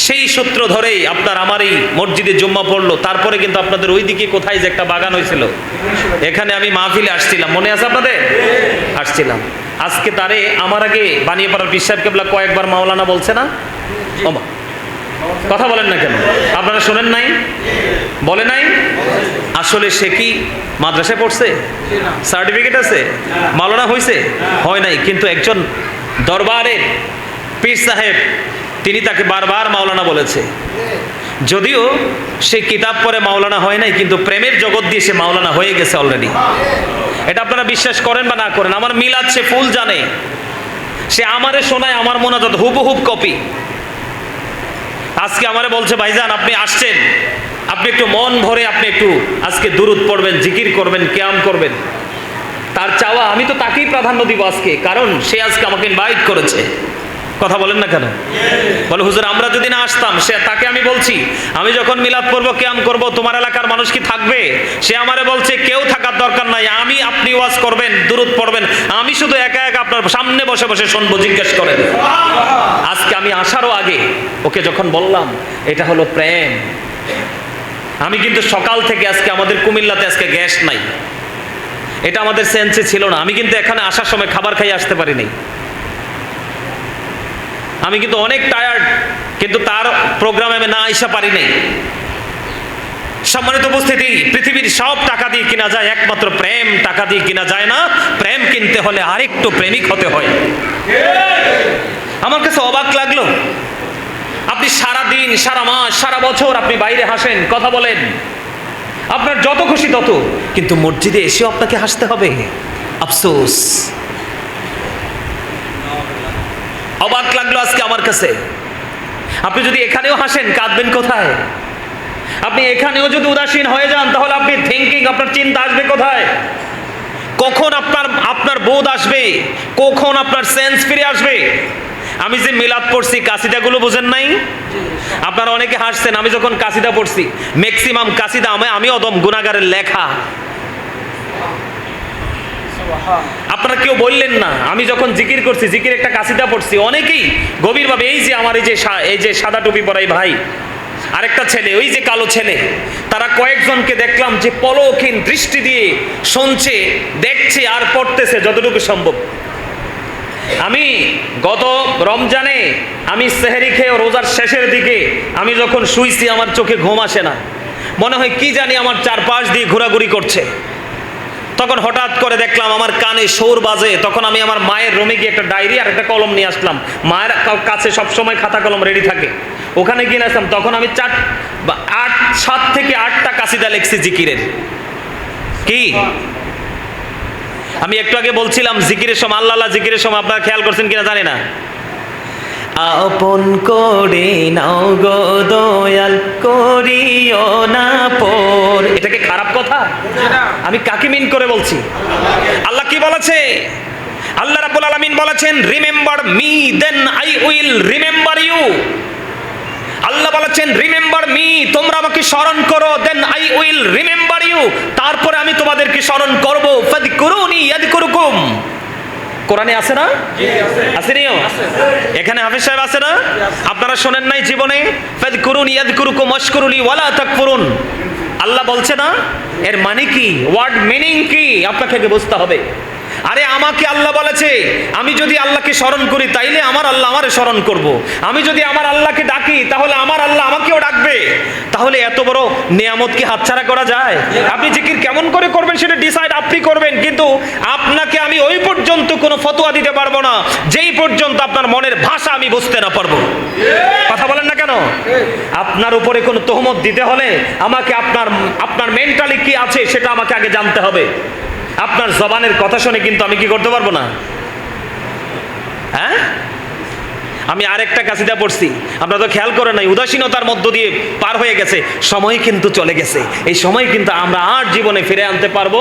A: সেই সূত্র ধরেই আপনার আমার এই মসজিদে জুম্মা পড়লো তারপরে কিন্তু আপনাদের ওইদিকে কোথায় যে একটা বাগান হয়েছিল এখানে আমি মাহফিলে আসছিলাম মনে আছে আপনাদের আসছিলাম আজকে তারে আমার আগে বানিয়ে পাড়ার পীর সাহেব কেবলা কয়েকবার মাওলানা বলছে না কথা বলেন না কেন? আপনারা শোনেন নাই? বলে নাই? আসলে সে কি মাদ্রাসায় পড়ছে? সার্টিফিকেট আছে? মাওলানা হয়েছে? হয় নাই, কিন্তু একজন দরবারের পীর সাহেব তিনি তাকে বারবার মাওলানা বলেছে। যদিও সে কিতাব পড়ে মাওলানা হয় নাই, কিন্তু প্রেমের জগৎ দিয়ে সে মাওলানা হয়ে গেছে অলরেডি। এটা আপনারা বিশ্বাস করেন বা না করেন, আমার মিলাদ সে ফুল জানে, সে আমারে শোনায় আমার মোনাজাত হুবহুব কপি। আজকে আমারে বলছে ভাইজান আপনি আসছেন, আপনি একটু মন ভরে আপনি একটু আজকে দুরুদ পড়বেন, জিকির করবেন, কিয়াম করবেন। তার চাওয়া আমি তো তাকেই প্রাধান্য দিব আজকে, কারণ সে আজকে আমাকে ইনভাইট করেছে। কথা বলেন না কেন? বলে হুজুর আমরা যদি না আসতাম, সে তাকে আমি বলছি আমি যখন মিলাদ পড়বো, কিয়াম করব, তোমার এলাকার মানুষ কি থাকবে? সে আমারে বলছে কেউ থাকার দরকার নাই, আমি আপনি ওয়াজ করবেন, দুরুদ পড়বেন, আমি শুধু একা একা আপনার সামনে বসে বসে শুনবো, জিজ্ঞেস করেন। আজকে আমি আসারও আগে ওকে যখন বললাম এটা হলো প্রেম। আমি কিন্তু সকাল থেকে আজকে আমাদের কুমিল্লাতে আজকে গ্যাস নাই, এটা আমাদের সেন্সে ছিল না। আমি কিন্তু এখানে আসার সময় খাবার খাইয়ে আসতে পারিনি, আমি কিন্তু অনেক টায়ার্ড, কিন্তু তার প্রোগ্রামে আমি না আইসা পারি নাই। সম্মানিত উপস্থিতি, পৃথিবীর সব টাকা দিয়ে কিনা যায়, একমাত্র প্রেম টাকা দিয়ে কিনা যায় না। প্রেম কিনতে হলে আরেকটু প্রেমিক হতে হয়। আমার কাছে অবাক লাগলো, আপনি সারা দিন, সারা মাস, সারা বছর আপনি বাইরে হাসেন, কথা বলেন, আপনার যত খুশি তত, কিন্তু মসজিদে এসেও আপনাকে হাসতে হবে। আফসোস, অবাক লাগলো আজকে আমার কাছে। আপনি যদি এখানেও হাসেন, কাঁদবেন কোথায়? আপনি এখানেও যদি উদাসীন হয়ে যান, তাহলে আপনি থিঙ্কিং, আপনার চিন্তা আসবে কোথায়? কখন আপনার বোধ আসবে? কখন আপনার সেন্স ফিরে আসবে? আমি যে মিলাদ পড়ছি, কাসিদাগুলো বোঝেন নাই? আপনারা অনেকে হাসছেন, আমি যখন কাসিদা পড়ছি, ম্যাক্সিমাম কাসিদা আমি অদম গুনাহগারের লেখা। আপনারা কেউ বললেন না, আমি যখন জিকির করছি, জিকির একটা কাসিদা পড়ছি, অনেকেই গভীরভাবে, এই যে আমার এই যে সাদা টুপি পরাই ভাই, আরেকটা ছেলে, ওই যে কালো ছেলে, তারা কয়েকজনকে দেখলাম যে পলকহীন দৃষ্টি দিয়ে শুনছে, দেখছে আর পড়তেছে যতটুকু সম্ভব। আমি গত রমজানে আমি সেহরি খেয়ে রোজার শেষের দিকে আমি যখন শুইছি, আমার চোখে ঘুম আসে না, মনে হয় কি জানি আমার চারপাশ দিয়ে ঘোরাঘুরি করছে। তখন হঠাৎ করে দেখলাম আমার কানে সুর বাজে। তখন আমি আমার মায়ের রুমে গিয়ে একটা ডায়েরি আর একটা কলম নিয়ে আসলাম। মায়ের কাছে সবসময় খাতা কলম রেডি থাকে, ওখানে গিয়ে আসলাম। তখন আমি 7 থেকে 8টা কাসিদা লিখছি জিকিরের। কি আমি একটু আগে বলছিলাম জিকিরের সময়, আল্লাহ জিকিরের সময়, আপনারা খেয়াল করছেন কিনা জানি না, আপন করে নাও গো দয়াল, করিও না পর। এটাকে খারাপ কথা? আমি কাকে মিন করে বলছি? আল্লাহ কি বলেছে? আল্লাহ রাব্বুল আলামিন বলেছেন, remember me then I will remember you. আল্লাহ বলেছেন রিমেম্বার মি, তোমরা আমাকে স্মরণ করো, then I will remember you, তারপরে আমি তোমাদেরকে স্মরণ করব। ফাযকুরুনি ইয়াযকুরুকুম। কোরআনে আছে না? আছে নিও? এখানে হাফেজ সাহেব আছে না? আপনারা শোনেন নাই জীবনে? ফাযকুরুনি ইয়াযকুরুকুম ওয়াশকুরুলি ওয়ালা তাকফুরুন। আল্লাহ বলছে না? এর মানে কি? ওয়ার্ড মিনিং কি আপনাকে বুঝতে হবে। আরে আমাকে আল্লাহ বলেছে আমি যদি আল্লাহকে স্মরণ করি তাইলে আমার আল্লাহ আমারে স্মরণ করব। আমি যদি আমার আল্লাহকে ডাকি তাহলে আমার আল্লাহ আমাকেও ডাকবে। তাহলে এত বড় নিয়ামত কি হাতছাড়া করা যায়? আপনি জিকির কেমন করে করবেন সেটা ডিসাইড আপনি করবেন, কিন্তু আপনাকে আমি ওই পর্যন্ত কোনো ফতোয়া দিতে পারবো না যেই পর্যন্ত আপনার মনের ভাষা আমি বুঝতে না পারবো। কথা বলেন না কেন? আপনার উপরে কোনো তহমত দিতে হলে আমাকে আপনার মেন্টালি কি আছে সেটা আমাকে আগে জানতে হবে। আপনার জবানের কথা শুনে কিন্তু আমি কি করতে পারবো না। হ্যাঁ, আমি আরেকটা কাসিদা পড়ছি, আপনারা তো খেয়াল করেন নাই, উদাসীনতার মধ্য দিয়ে পার হয়ে গেছে, সময় কিন্তু চলে গেছে। এই সময় কিন্তু আমরা আর জীবনে ফিরে আনতে পারবো।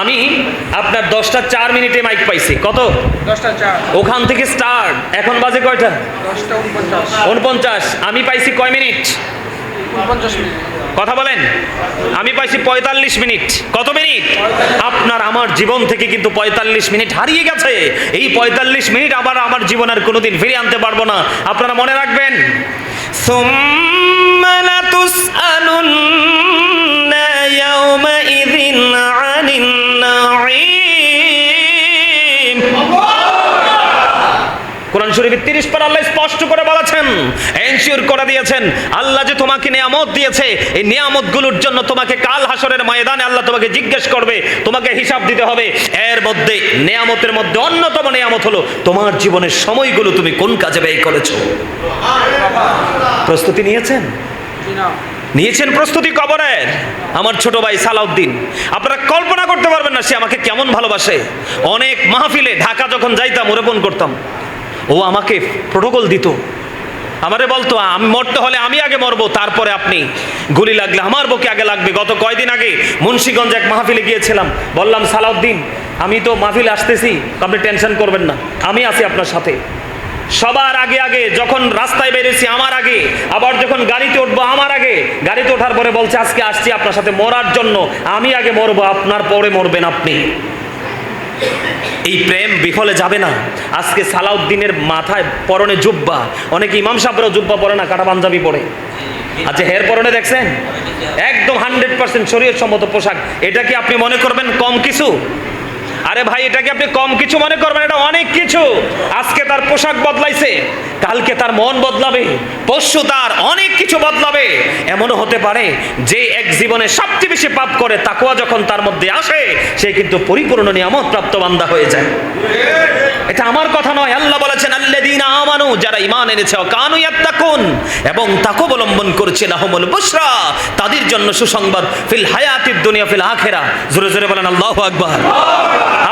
A: আমি আপনার 10:04 মাইক পাইছি। কত?
B: 10:04।
A: ওখান থেকে স্টার্ট, এখন বাজে কয়টা?
B: 10:49।
A: আমি পাইছি কয় মিনিট?
B: 49 মিনিট।
A: কথা বলেন। আমি পাইছি 45 মিনিট। কত মিনিট? আপনার আমার জীবন থেকে কিন্তু 45 মিনিট হারিয়ে গেছে। এই 45 মিনিট আবার আমার জীবনের কোনোদিন ফিরে আনতে পারবো না। আপনারা মনে রাখবেন, সুম্মা লাতুসআলুন্না ইয়াওমাইযিন আনিন নাঈম। কোরআন শরীফে 30 পারা আল্লাহ স্পষ্ট করে বলেছেন, এনশিওর করে দিয়েছেন আল্লাহ যে তোমাকে নিয়ামত দিয়েছে, এই নিয়ামতগুলোর জন্য তোমাকে কাল হাসরের ময়দানে আল্লাহ তোমাকে জিজ্ঞেস করবে, তোমাকে হিসাব দিতে হবে। এর মধ্যে নিয়ামতের মধ্যে অন্যতম নিয়ামত হলো তোমার জীবনের সময়গুলো তুমি কোন কাজে ব্যয় করেছো। প্রস্তুতি নিয়েছেন?
B: জি না।
A: নিয়েছেন প্রস্তুতি কবরের? আমার ছোট ভাই সালাউদ্দিন, আপনারা কল্পনা করতে পারবেন না সে আমাকে কেমন ভালোবাসে। অনেক মাহফিলে ঢাকা যখন যাইতাম ওরে ফোন করতাম, ও আমাকে প্রোটোকল দিত, আমারে বলতো আমি মরতে হলে আমি আগে মরবো, তারপরে আপনি, গুলি লাগলে আমার বুকে আগে লাগবে। গত কয়দিন আগে মুন্সিগঞ্জ এক মাহফিলে গিয়েছিলাম, বললাম সালাউদ্দিন আমি তো মাহফিলে আসতেছি, আপনি টেনশন করবেন না, আমি আছি আপনার সাথে। সবার আগে আগে যখন রাস্তায় বেরিয়েছি আমার আগে, আবার যখন গাড়িতে উঠবো আমার আগে, গাড়িতে ওঠার পরে বলছে আজকে আসছি আপনার সাথে মরার জন্য, আমি আগে মরবো, আপনার পরে মরবেন আপনি। এই প্রেম বিফলে যাবে না। আজকে সালাউদ্দিনের মাথায় পরনে জুব্বা, অনেকে ইমাম সাহেবরাও জুব্বা পরে না, কাটা পাঞ্জাবি পরে। আচ্ছা হের পরনে দেখছেন একদম 100% শরীয়ত সম্মত পোশাক। এটা কি আপনি মনে করবেন কম কিছু? আরে ভাই এটাকে আপনি কম কিছু মনে করবেন, এটা অনেক কিছু। আজকে তার পোশাক বদলাইছে, কালকে তার মন বদলাবে, পরশু তার অনেক কিছু বদলাবে। এমনও হতে পারে যে এক জীবনে সবচেয়ে বেশি পাপ করে তাকওয়া যখন তার মধ্যে আসে, সে কিন্তু পরিপূর্ণ নিয়ামত প্রাপ্ত বান্দা হয়ে যায়। এটা আমার কথা নয়, আল্লাহ বলেছেন আল্লাযীনা আমানু, যারা ঈমান এনেছে, কানু ইয়াত্তাকুন, এবং তাকওয়া অবলম্বন করেছে, লাহুমুল বুশরা, তাদের জন্য সুসংবাদ, ফিল হায়াতিদ দুনিয়া ফিল আখিরাহ। জোরে জোরে বলেন আল্লাহু আকবার।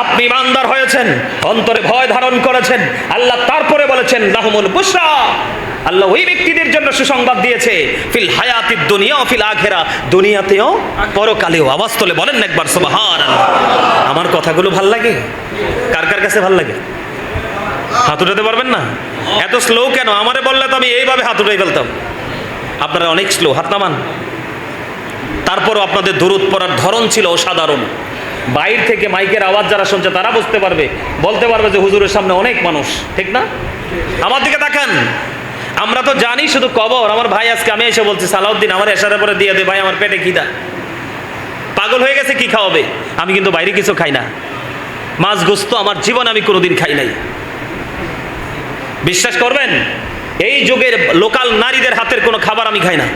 A: আপনি ইমানদার হয়েছেন, অন্তরে ভয় ধারণ করেছেন, আল্লাহ তারপরে বলেছেন লাহুমুল বুশরা, আল্লাহ ওই ব্যক্তিদের জন্য সুসংবাদ দিয়েছে, ফিল হায়াতিদ দুনিয়া ফিল আখিরাহ, দুনিয়াতেও পরকালেও। আওয়াজ তুলে বলেন না একবার সুবহানাল্লাহ। আমার কথাগুলো ভাল লাগে? কার কার কাছে ভাল লাগে? হাত উঠাতে পারবেন না? এত স্লো কেন? আমারে বললে তো আমি এইভাবে হাত উঠাই ফেলতাম। আপনারা অনেক স্লো, হাত নামান। তারপরও আপনাদের দুরূদ পড়ার ধরন ছিল অসাধারণ। বাইরে থেকে মাইকের আওয়াজ যারা শুনছে তারা বুঝতে পারবে, বলতে পারবে যে হুজুরের সামনে অনেক মানুষ, ঠিক না? আমার দিকে তাকান। আমরা তো জানি শুধু কবর। আমার ভাই আজকে আমি এসে বলছি সালাউদ্দিন আমার এশারের পরে দিয়ে দে ভাই, আমার পেটে খিদা, পাগল হয়ে গেছে, কি খাওয়াবে? আমি কিন্তু বাইরে কিছু খাই না, মাছ গোস্ত আমার জীবনে আমি কোনোদিন খাই নাই। বিশ্বাস করবেন এই যুগের লোকাল নারীদের হাতের কোনো খাবার আমি খাই না।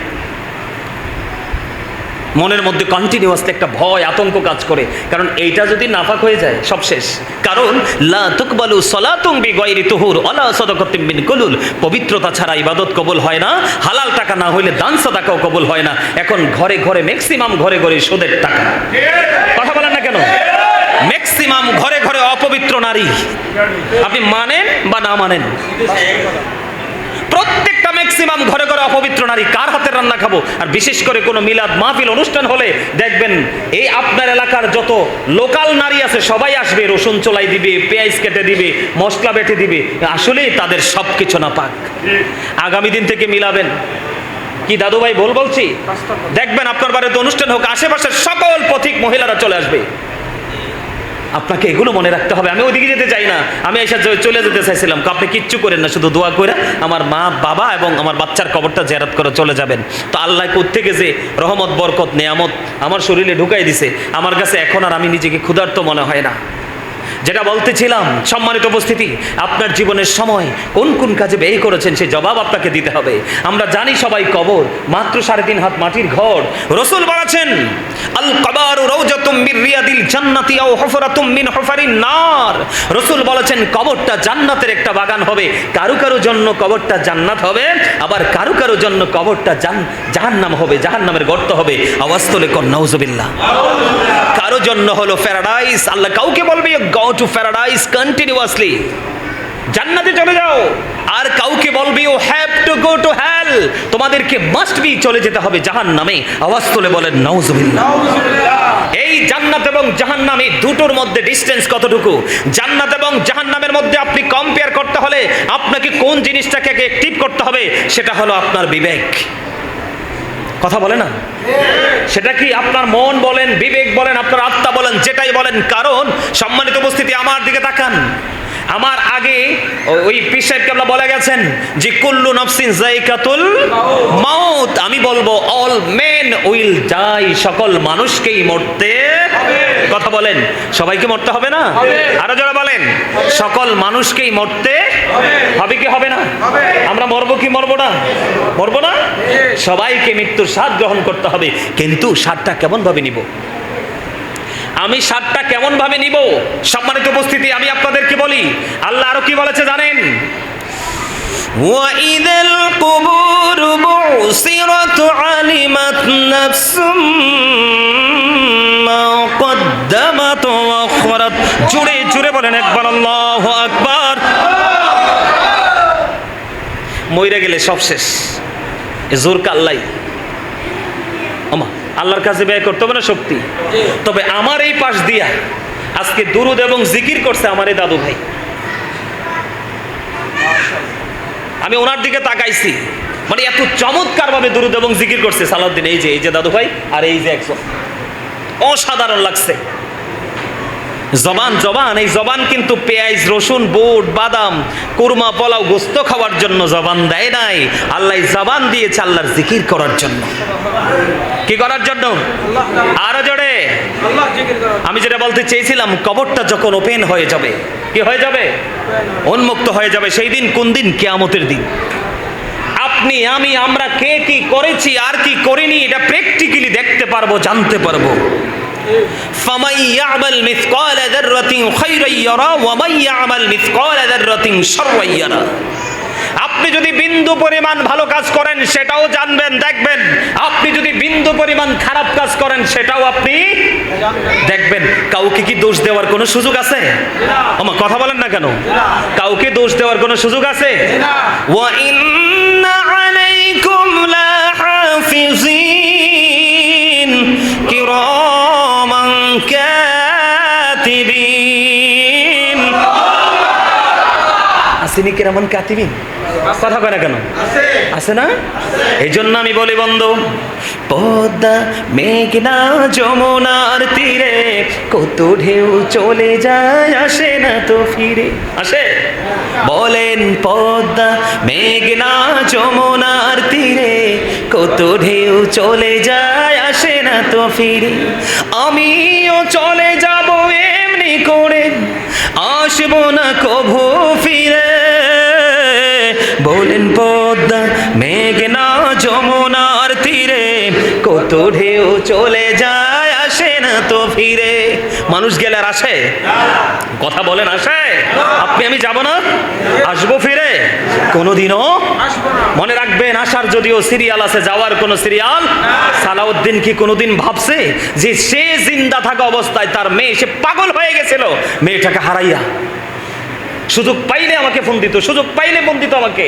A: মনের মধ্যে কন্টিনিউয়াসলি একটা ভয় আতঙ্ক কাজ করে, কারণ এইটা যদি নাফাক হয়ে যায় সব শেষ। কারণ লা তুকবালু সলাতুম বিগাইরি তুহুর ওয়ালা সাদাকাতুম মিন কুলুল, পবিত্রতা ছাড়া ইবাদত কবুল হয় না, হালাল টাকা না হইলে দান সাদাকাও কবুল হয় না। এখন ঘরে ঘরে ম্যাক্সিমাম ঘরে ঘরে সুদের টাকা, কথা বলেন না কেন? ম্যাক্সিমাম ঘরে ঘরে অপবিত্র নারী, আপনি মানেন বা না মানেন, প্রত্যেকটা ম্যাক্সিমাম ঘরে ঘরে অপবিত্র নারী। কার হাতের রান্না খাবো? আর বিশেষ করে কোনো মিলাদ মাহফিল অনুষ্ঠান হলে দেখবেন এই আপনার এলাকার যত লোকাল নারী আছে সবাই আসবে, রসুন চলাই দিবে, পেঁয়াজ কেটে দিবে, মশলা বেটে দিবে, আসলে তাদের সব কিছু না পাক। আগামী দিন থেকে মিলাবেন কি দাদু ভাই ভুল বলছি? দেখবেন আপনার বাড়িতে অনুষ্ঠান হোক, আশেপাশের সকল পথিক মহিলারা চলে আসবে। আপনাকে এগুলো মনে রাখতে হবে। আমি ওইদিকে যেতে চাই না, আমি এসে চলে যেতে চাইছিলাম। আপনি কিচ্ছু করেন না, শুধু দোয়া করে আমার মা বাবা এবং আমার বাচ্চার কবরটা জিয়ারত করে চলে যাবেন। তো আল্লাহ কোত্থেকে যে রহমত বরকত নেয়ামত আমার শরীরে ঢুকাই দিছে, আমার কাছে এখন আর আমি নিজেকে ক্ষুধার্ত মনে হয় না। যেটা বলতেছিলাম, সম্মানিত উপস্থিতি, আপনার জীবনের সময় কোন কোন কাজে ব্যয় করেছেন সে জবাব আপনাকে দিতে হবে। আমরা জানি সবাই কবর মাত্র 3.5 হাত মাটির ঘর। রাসূল বলেছেন আল কবরু রাউজাতুম মির রিয়াদিল জান্নাতি আও হুফরাতুম মিন হুফারিন নার। রাসূল বলেছেন কবরটা জান্নাতের একটা বাগান হবে। কারো কারো জন্য কবরটা জান্নাত হবে, আবার কারো কারো জন্য কবরটা জাহান্নাম হবে, জাহান্নামের গর্ত হবে। আওয়াজ তুলে কোন নাউজুবিল্লাহ। কারো জন্য হলো প্যারাডাইস। আল্লাহ কাউকে বলবে গো টু প্যারাডাইস কন্টিনিউয়াসলি, জান্নাতে চলে যাও, আর কাউকে বলবে you have to go to hell, তোমাদেরকে মাস্ট বি চলে যেতে হবে জাহান্নামে। আওয়াজ তুলে বলেন নাউজুবিল্লাহ। এই জান্নাত এবং জাহান্নাম এই দুটোর মধ্যে ডিসটেন্স কতটুকু? জান্নাত এবং জাহান্নামের মধ্যে আপনি কম্পেয়ার করতে হলে আপনাকে কোন জিনিসটাকে অ্যাক্টিভ করতে হবে? সেটা হলো আপনার বিবেক। কথা বলে না? সেটা কি আপনার মন বলেন, বিবেক বলেন, আপনার আত্মা বলেন, যেটাই বলেন। কারণ সম্মানিত উপস্থিতি, আমার দিকে তাকান। আমার আগে ওই পীর সাহেব কেবলা বলে গেছেন যে কুল্লু নাফসিন যায়কাতুল মাউত। আমি বলবো অল মেন উইল ডাই, সকল মানুষকেই মরতে হবে। কথা বলেন, সবাইকে মরতে হবে না?
B: হবে।
A: আরো যারা বলেন, সকল মানুষকেই মরতে হবে কি হবে না?
B: হবে।
A: আমরা মরবো কি মরবো না? মরবো না? সবাইকে মৃত্যুর স্বাদ গ্রহণ করতে হবে, কিন্তু স্বাদটা কেমন ভাবে নিব? আমি স্বাদটা কেমন ভাবে নিব? সম্মানিত উপস্থিতি, আমি আপনাদেরকে বলি, আল্লাহ আরো কি বলেছে জানেন? وَإِذَا الْقُبُورُ بُعْثِرَتْ عَلِمَتْ نَفْسٌ مَا قَدَّمَتْ وَأَخَّرَتْ। জোরে জোরে বলেন একবার আল্লাহু আকবার। মইরা গেলে সব শেষ, এ জোর কাল্লাই আমা আল্লাহর কাছে ব্যয় করতে হবে না শক্তি। তবে আমার এই পাশ দিয়া আজকে দুরুদ এবং জিকির করছে আমার এই দাদু ভাই। আমি ওনার দিকে তাকাইছি, মানে এত চমৎকার ভাবে দুরুদ এবং জিকির করছে সালাউদ্দিন। এই যে দাদু ভাই আর এই যে একজন, অসাধারণ লাগছে। জবান এই জবান কিন্তু পেঁয়াজ রসুন বুট বাদাম কুরমা পোলাও গোস্ত খাওয়ার জন্য জবান দেয় নাই, আল্লাহ জবান দিয়েছে আল্লাহর জিকির করার জন্য। কি করার জন্য? আরো জোরে।
B: আল্লাহ জিকির করো।
A: আমি যেটা বলতে চেয়েছিলাম, কবরটা যখন ওপেন হয়ে যাবে, কি হয়ে যাবে? উন্মুক্ত হয়ে যাবে। সেই দিন কোন দিন? কিয়ামতের দিন। আপনি আমি আমরা কে কি করেছি আর কি করিনি এটা প্র্যাকটিক্যালি দেখতে পারবো, জানতে পারবো। فَمَن يَعْمَلْ مِثْقَالَ ذَرَّةٍ خَيْرًا يَرَهُ وَمَن يَعْمَلْ مِثْقَالَ ذَرَّةٍ شَرًّا يَرَهُ। আপনি যদি বিন্দু পরিমাণ ভালো কাজ করেন সেটাও জানবেন, দেখবেন। আপনি যদি বিন্দু পরিমাণ খারাপ কাজ করেন সেটাও আপনি দেখবেন। কাউকে কি দোষ দেওয়ার কোনো সুযোগ আছে? আমার কথা বলেন না কেন? কাউকে দোষ দেওয়ার কোনো সুযোগ আছে? ওয়া ইন্না আলাইকুম লাহাফিজিন কিরামান কাতিবিন। আসেনি কিরামান কাতিবিন? কথা কয় না কেন? আছে না? এই জন্য আমি বলি বন্ধু, পদ্মা মেঘনা যমুনার তীরে কত ঢেউ চলে যায়, আসে না তো ফিরে। আসে? বলেন, পদ্মা মেঘনা যমুনার তীরে কত ঢেউ চলে যায়, আসে না তো ফিরে। আমিও চলে যাব এমনি করে, আসবো না কভু ফিরে। বলেন, পদ্মা মেঘনা যমুনার তীরে কত ঢেউ চলে যায়, আসে না তো ফিরে। মানুষ গেলে আর আসে? কথা বলেন, আসে? আপনি আমি যাব না? আসবো ফিরে? কোনোদিনও
B: আসবো না।
A: মনে রাখবেন, আসার যদিও সিরিয়াল আছে, যাওয়ার কোনো সিরিয়াল। সালাউদ্দিন কি কোনোদিন ভাবছে যে সে জিন্দা থাকা অবস্থায় তার মেয়ে, সে পাগল হয়ে গেছিল মেয়েটাকে হারাইয়া? সুযোগ পাইলে আমাকে ফোন দিত, সুযোগ পাইলে ফোন দিত আমাকে।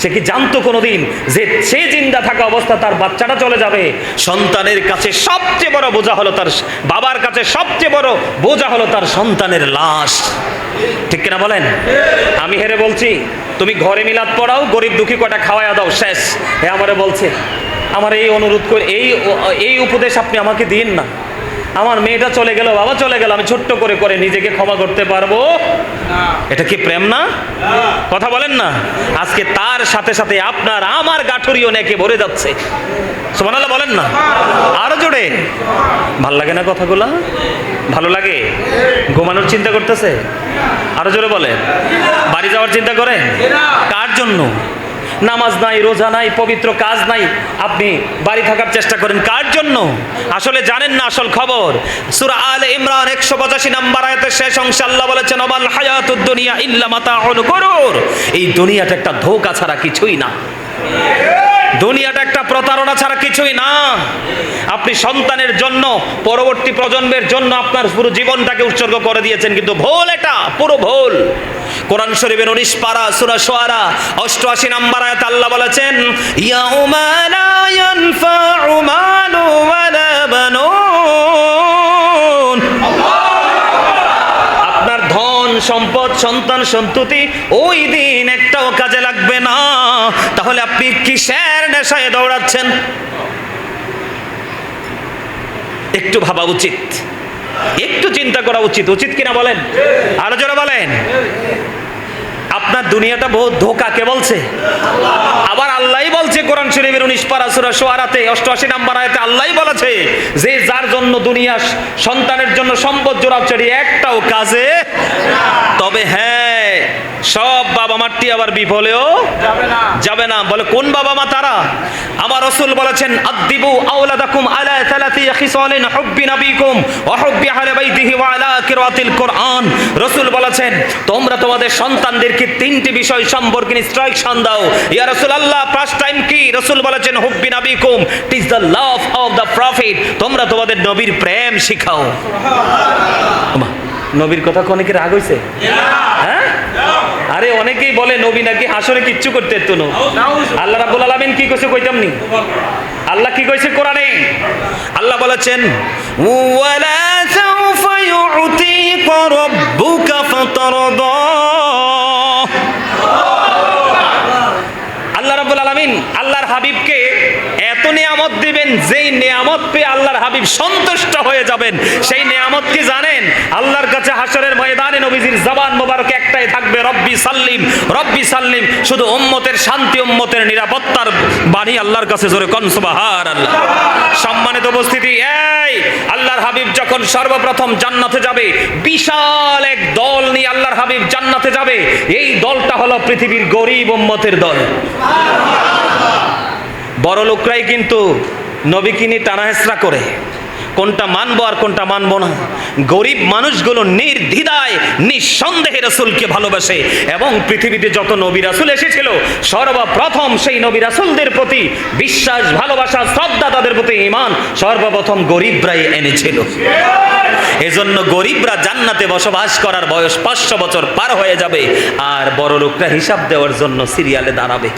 A: সে কি জানতো কোনোদিন যে সে জিন্দা থাকা অবস্থা তার বাচ্চাটা চলে যাবে? সন্তানের কাছে সবচেয়ে বড় বোঝা হলো তার বাবার কাছে সবচেয়ে বড় বোঝা হলো তার সন্তানের লাশ। ঠিক কিনা বলেন? আমি হেরে বলছি, তুমি ঘরে মিলাদ পড়াও, গরিব দুঃখী কটা খাওয়াইয়া দাও, শেষ। হে আমারে বলছে, আমার এই অনুরোধ করে এই উপদেশ আপনি আমাকে দিন না। আমার মেয়েটা চলে গেল, বাবা চলে গেল, আমি ছোট্ট করে করে নিজেকে ক্ষমা করতে পারবো? এটা কি প্রেম না? কথা বলেন না? আজকে তার সাথে সাথে আপনার আমার গাঠুরিও নেকে ভরে যাচ্ছে। সুবহানাল্লাহ বলেন না? আরো জোরে। ভাল লাগে না কথাগুলা? ভালো লাগে? ঘুমানোর চিন্তা করতেছে? আরো জোরে বলেন। বাড়ি যাওয়ার চিন্তা করেন? কার জন্য? নামাজ নাই, রোজা নাই, পবিত্র কাজ নাই, আপনি বাড়ি থাকার চেষ্টা করেন কার জন্য? আসলে জানেন না আসল খবর। সূরা আলে ইমরান 185 নম্বর আয়াতের শেষ অংশে আল্লাহ বলেছেন, ওয়াল হায়াতুদ দুনিয়া ইল্লা মাতাউল গুরুর। এই দুনিয়াটা একটা ধোঁকা ছাড়া কিছুই না। দুনিয়াটা একটা প্রতারণা ছাড়া কিছুই না। আপনি সন্তানের জন্য, পরবর্তী প্রজন্মের জন্য আপনার পুরো জীবনটাকে উৎসর্গ করে দিয়েছেন, কিন্তু ভুল, এটা পুরো ভুল। কোরআন শরীফের 19 পারা সূরা শুআরা 88 নম্বর আয়াতে আল্লাহ বলেছেন, ইয়াউমা লা ইয়ানফাউ মালু ওয়ালা বানুন। আপনার ধন সম্পদ সন্তান সন্ততি ওই দিন একটাও কাজে লাগবে না। তাহলে আপনি কিসের নেশায় দৌড়াচ্ছেন? একটু ভাবা উচিত, একটু চিন্তা করা উচিত, উচিত কিনা বলেন? আরো জোরে বলেন। আপনার দুনিয়াটা বহুত ধোঁকা, কে বলছে? আবার আল্লাহই বলছে কোরআন শরীফের 19 পারা সূরা শুআরাতে 88 নম্বর আয়াতে আল্লাহই বলেছে যে যার জন্য দুনিয়া সন্তানের জন্য সম্পদ জোড়াচ্ছে একটাও কাজে, তবে হ্যাঁ সব বাবা মাটি আবার বিফলেও যাবে না। বলে কোন বাবা মা তারা? আমার রাসূল বলেছেন আদিবু আওলাদাকুম আলা সালাতি খিসালিন হুব্বি নবিকুম ওয়া হুব্বি আহলি বাইতিহি ওয়া আলা কিরাতিল কোরআন। রাসূল বলেছেন তোমরা তোমাদের সন্তানদেরকে তিনটি বিষয় সম্পর্কে ইনস্ট্রাকশন দাও। ইয়া রাসূলুল্লাহ ফার্স্ট টাইম কি? রাসূল বলেছেন হুব্বি নবিকুম, it is the love of the prophet. তোমরা তোমাদের নবীর প্রেম শিখাও। সুবহানাল্লাহ। নবীর কথা অনেকে রাগ হইছে? হ্যাঁ, আরে অনেকেই বলে নবী নাকি হাসরে কিচ্ছু করতে তো না। আল্লাহ রাব্বুল আলামিন কি কইছে কইতাম নি? আল্লাহ কি কইছে কোরআনে? আল্লাহ বলেছেন ওয়ালা সাউফা ইউতিকা রাব্বুকা ফাতারদা। আল্লাহ রাব্বুল আলামিন আল্লাহর হাবিবকে এত নিয়ামত দিবেন যেই নিয়ামত পেয়ে আল্লাহর হাবিব সন্তুষ্ট হয়ে যাবেন। সেই নিয়ামত কি জানেন? আল্লাহর কাছে হাসরের ময়দানে নবীজির জবান মোবারক একটাই থাকবে, রব্বি সাল্লিম রব্বি সাল্লিম। শুধু উম্মতের শান্তি, উম্মতের নিরাপত্তার বাণী আল্লাহর কাছে জোরে কোন সুবহানাল্লাহ। সম্মানিত উপস্থিতি, এই আল্লাহর হাবিব যখন সর্বপ্রথম জান্নাতে যাবে, বিশাল এক দল নিয়ে আল্লাহর হাবিব জান্নাতে যাবে। এই দলটা হলো পৃথিবীর গরিব উম্মতের দল। বড় লোকরাই কিন্তু নবীকে নিয়ে টানাহেসরা করে, কোনটা মানবো আর কোনটা মানবো না। গরিব মানুষগুলো নির্দ্বিধায় নিঃসন্দেহে রাসূলকে ভালোবাসে এবং পৃথিবীতে যত নবী রাসূল এসেছিল সর্বপ্রথম সেই নবী রাসূলদের প্রতি বিশ্বাস, ভালোবাসা, শ্রদ্ধা, তাদের প্রতি ঈমান সর্বপ্রথম গরিবরাই এনেছিল। এজন্য গরিবরা জান্নাতে বসবাস করার বয়স 500 বছর পার হয়ে যাবে, আর বড় লোকরা হিসাব দেওয়ার জন্য সিরিয়ালে দাঁড়াবে।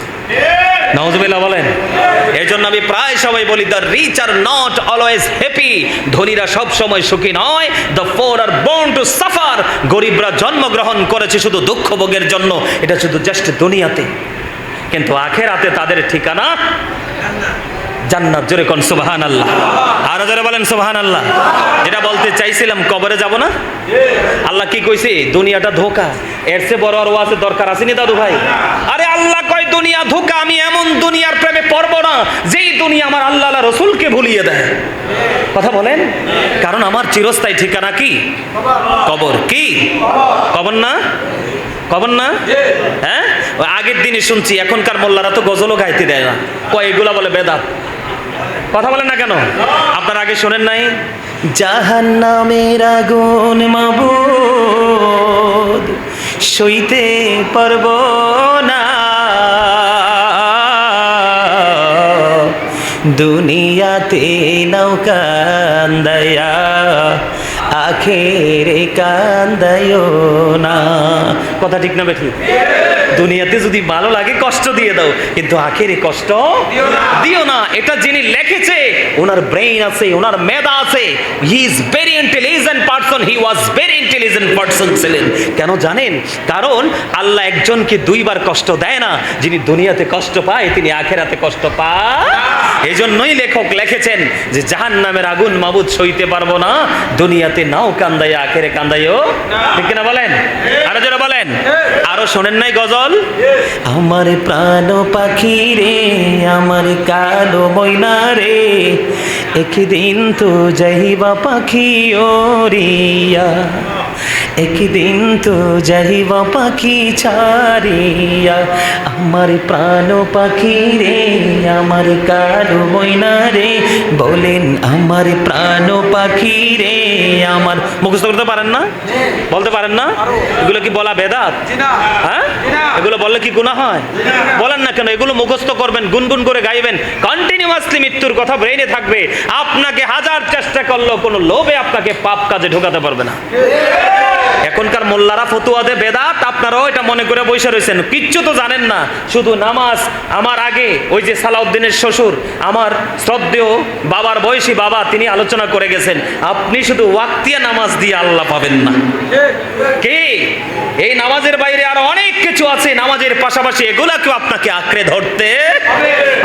A: নাউজুবিল্লাহ বলেন। এই জন্য আমি প্রায় সবাই বলি the rich are not always happy. ধনীরা সব সময় সুখী নয়। The poor are born to suffer. গরিবরা জন্মগ্রহণ করেছে শুধু দুঃখ ভোগের জন্য। এটা শুধু জাস্ট দুনিয়াতে, কিন্তু আখিরাতে তাদের ঠিকানা জান্নাত। জোরে কোন সুবহানাল্লাহ। আর জোরে বলেন সুবহানাল্লাহ। যেটা বলতে চাইছিলাম, কবরে যাব না? আল্লাহ কি কইছে? দুনিয়াটা ধোঁকা। এর চেয়ে বড় আর ওয়াজের দরকার আছে নি দাদু ভাই? আরে আল্লাহ কয় দুনিয়া ধোঁকা। আমি এমন দুনিয়ার প্রেমে পড়ব না যেই দুনিয়া আমার আল্লাহ রাসূলকে ভুলিয়ে দেয়। কথা বলেন। কারণ আমার চিরস্থায়ী ঠিকানা কি? কবর। কি কবর না? কবর না? হ্যাঁ, আগের দিনে শুনছি এখনকার মোল্লারা তো গজলও গাইতে দেয় না, কয় এগুলা বলে বেদাত। কথা বলেন না কেন? আপনারা আগে শোনেন নাই? জাহান্নামের আগুন মাবুদ সইতে পারবো না, দুনিয়াতে নৌকা কান্দায়া আখেরে কান্দায়ও না। কথা ঠিক না বেঠিক? দুনিয়াতে যদি ভালো লাগে কষ্ট দিয়ে দাও, কিন্তু আখেরে কষ্ট দিও না। এটা যিনি লিখেছে ওনার ব্রেইন আছে, ওনার মেধা আছে। He is very intelligent person. He was very intelligent person ছিলেন। কেন জানেন? কারণ আল্লাহ একজনকে দুইবার কষ্ট দেয় না। যিনি দুনিয়াতে কষ্ট পায় তিনি আখেরাতে কষ্ট পায়। এই জন্যই লেখক লিখেছেন যে জাহান্নামের আগুন মাবুদ সইতে পারবো না, দুনিয়াতে নাও কান্দাইয়া আখেরে কান্দাইও। ঠিক কিনা বলেন? আরো যারা বলেন। আরো শোনেন নাই গজল? আমার প্রাণ পাখি রে, আমার কালো ময়না রে, একদিন তো যাইবা পাখি ওরিয়া, একদিন তো যাইবা পাখি ছাড়িয়া। আমার প্রাণ পাখি রে, আমার কালো ময়না রে, বলেন আমার প্রাণ পাখি রে আমার। মুখস্থ করতে পারেন না? বলতে পারেন না? এগুলো কি বলা বেদাত? হ্যাঁ, এগুলো বললে কি গুনাহ হয়? বলেন না কেন? এগুলো মুখস্থ করবেন, গুনগুন করে গাইবেন, কন্টিনিউয়াসলি মৃত্যুর কথা ব্রেইনে থাকবে। আপনাকে হাজার চেষ্টা করলেও কোনো লোভে আপনাকে পাপ কাজে ঢোকাতে পারবে না। এখনকার মোল্লারা ফতুয়া দেয় বেদাত, আপনারাও এটা মনে করে বসে রয়েছেন, কিচ্ছু তো জানেন না। শুধু নামাজ। আমার আগে ওই যে সালাউদ্দিনের শ্বশুর, আমার শ্রদ্ধেয় বাবার বয়সী বাবা, তিনি আলোচনা করে গেছেন, আপনি শুধু ওয়াক্তিয়া নামাজ দিয়ে আল্লাহ পাবেন না। কি? এই নামাজের বাইরে আরো অনেক কিছু আছে। নামাজের পাশাপাশি এগুলাকেও আপনাকে আঁকড়ে ধরতে।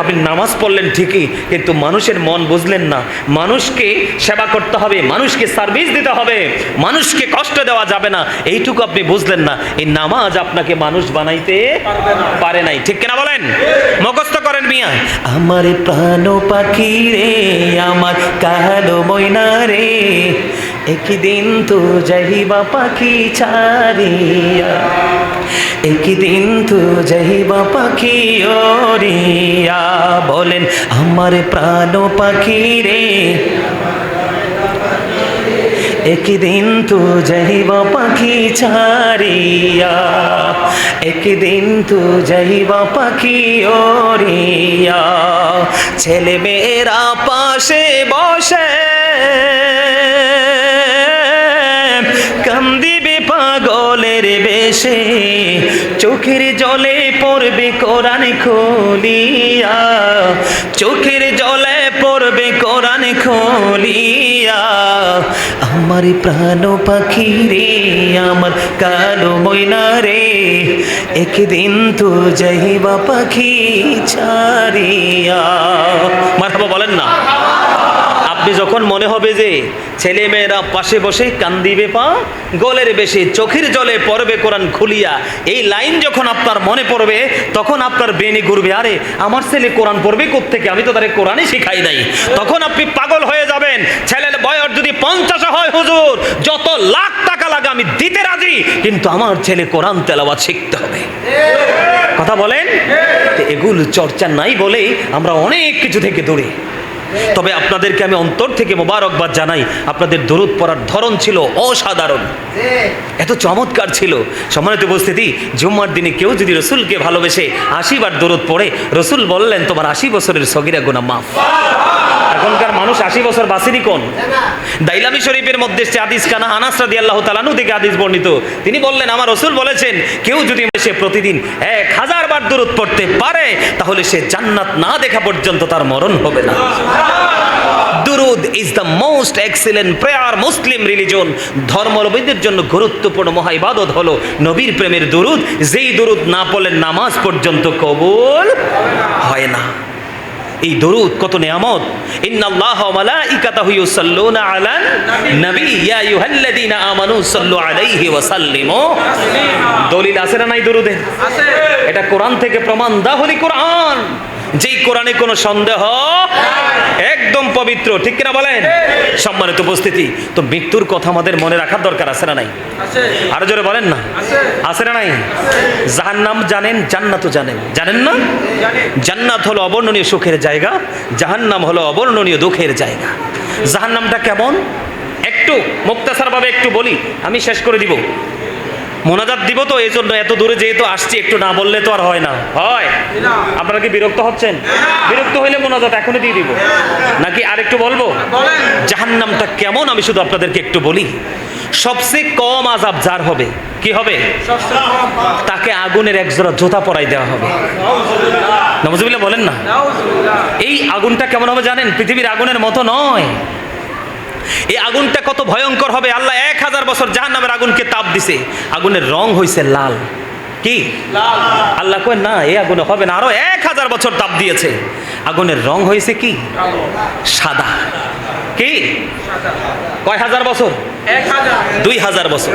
A: আপনি নামাজ পড়লেন ঠিকই, কিন্তু মানুষের মন বুঝলেন না। মানুষকে সেবা করতে হবে, মানুষকে সার্ভিস দিতে হবে, মানুষকে কষ্ট দেওয়া যাবে না, এইটুকু আপনি বুঝলেন না। এই নামাজ আপনাকে মানুষ বানাইতে পারে নাই, ঠিক কিনা বলেন? মুখস্থ করেন মিয়া। আমার প্রাণ পাখি রে, আমার কালো ময়না রে, একদিন তো যাইবা পাখি ছাড়িয়া, একদিন তো যাইবা পাখি ওড়িয়া। বলেন আমার প্রাণ পাখি রে, একদিন তো যাইবা পাখি ছাড়িয়া, একদিন তো যাইবা পাখি ওড়িয়া। ছেলে মেয়েরা পাশে বসে কান্দিবে পাগলের বেশে, চোখের জলে পড়বে কোরআন খুলিয়া, চোখের জলে পড়বে কোরআন খুলিয়া। আমার প্রাণ পাখি রে, আমার কালো ময়না রে, একদিন তো যাইবা পাখি ছাড়িয়া। মারহাবা বলেন না। আপনি যখন মনে হবে যে ছেলে মেয়েরা পাশে বসে কান্দিবে পা গলের বেশে, চোখের জলে পড়বে কোরআন খুলিয়া, এই লাইন যখন আপনার মনে পড়বে তখন আপনার ব্রেনে ঘুরবে, আরে আমার ছেলে কোরআন পড়বে কোত্থেকে, আমি তো তারে কোরআনই শিখাই নাই। তখন আপনি পাগল হয়ে যাবেন। ছেলের বয়স যদি 50 হয়, হুজুর যত লাখ টাকা লাগে আমি দিতে রাজি, কিন্তু আমার ছেলে কোরআন তেলাওয়াত শিখতে হবে। কথা বলেন? এগুলো চর্চা নাই বলেই আমরা অনেক কিছু থেকে দূরে। তবে আপনাদেরকে আমি অন্তর থেকে মোবারকবাদ জানাই, আপনাদের দরুদ পড়ার ধরন ছিল অসাধারণ, এত চমৎকার ছিল। সম্মানিত উপস্থিতি, জুম্মার দিনে কেউ যদি রসুলকে ভালোবেসে 80 বার দরুদ পড়ে, রসুল বললেন তোমার 80 বছরের সগীরা গুনাহ মাফ। এখনকার মানুষ 80 বছর বাঁচেনি কোন? দাইলামি শরীফের মধ্যে হাদিস কানা আনাস রাদিয়াল্লাহু তাআলা আনহু থেকে হাদিস বর্ণিত, তিনি বললেন আমার রসুল বলেছেন কেউ যদি সে প্রতিদিন 1000 বার দরুদ পড়তে পারে তাহলে সে জান্নাত না দেখা পর্যন্ত তার মরণ হবে না। দুরুদ is the most excellent prayer Muslim religion. ধর্মাবলম্বীদের জন্য গুরুত্বপূর্ণ মহা ইবাদত হলো নবীর প্রেমের দুরুদ, যেই দুরুদ না পড়লে নামাজ পর্যন্ত কবুল হয় না। এই দরুদ কত নিয়ামত। ইন্নাল্লাহা ওয়া মালাইকাতাহু ইউসাল্লুনা আলান নবী ইয়া আইয়ুহাল্লাযীনা আমানু সাল্লু আলাইহি ওয়া সাল্লিমু। দলিল আছে না নাই দরুদে? আছে। এটা কোরআন থেকে প্রমাণ, দা হোলি কোরআন, যেই কোরআনে কোনো সন্দেহ একদম পবিত্র, ঠিক কিনা বলেন? সম্মানিত উপস্থিতি, তো মৃত্যুর কথা আমাদের মনে রাখার দরকার আছে না নাই? আরো জোরে বলেন না, আছে না নাই? জাহান্নাম জানেন, জান্নাতও জানেন, জানেন না? জান্নাত হলো অবর্ণনীয় সুখের জায়গা, জাহান্নাম হলো অবর্ণনীয় দুঃখের জায়গা। জাহান্নামটা কেমন একটু মুক্তাসারভাবে একটু বলি, আমি শেষ করে দিব। মোনাজাত দিব তো, এই জন্য এত দূরে যেহেতু আসছি একটু না বললে তো আর হয় না। হয়? আপনারা কি বিরক্ত হচ্ছেন? বিরক্ত হইলে মোনাজাত এখনই দিয়ে দিব, নাকি আরেকটু বলবো? জাহান্নামটা কেমন আমি শুধু আপনাদেরকে একটু বলি। সবচেয়ে কম আযাব যার হবে, কি হবে? তাকে আগুনের একজোড়া জুতা পরাই দেওয়া হবে। নাউজুবিল্লাহ বলেন না। এই আগুনটা কেমন হবে জানেন? পৃথিবীর আগুনের মতো নয়। এই আগুনটা কত ভয়ঙ্কর হবে। আল্লাহ 1000 বছর জাহান্নামের আগুনকে তাপ দিছে, আগুনের রং হইছে লাল। কি লাল? আল্লাহ কয় না, এই আগুনে হবে না, আরো 1000 বছর তাপ দিয়েছে, আগুনের রং হয়েছে কি সাদা। কি কয় হাজার বছর? 2000 বছর।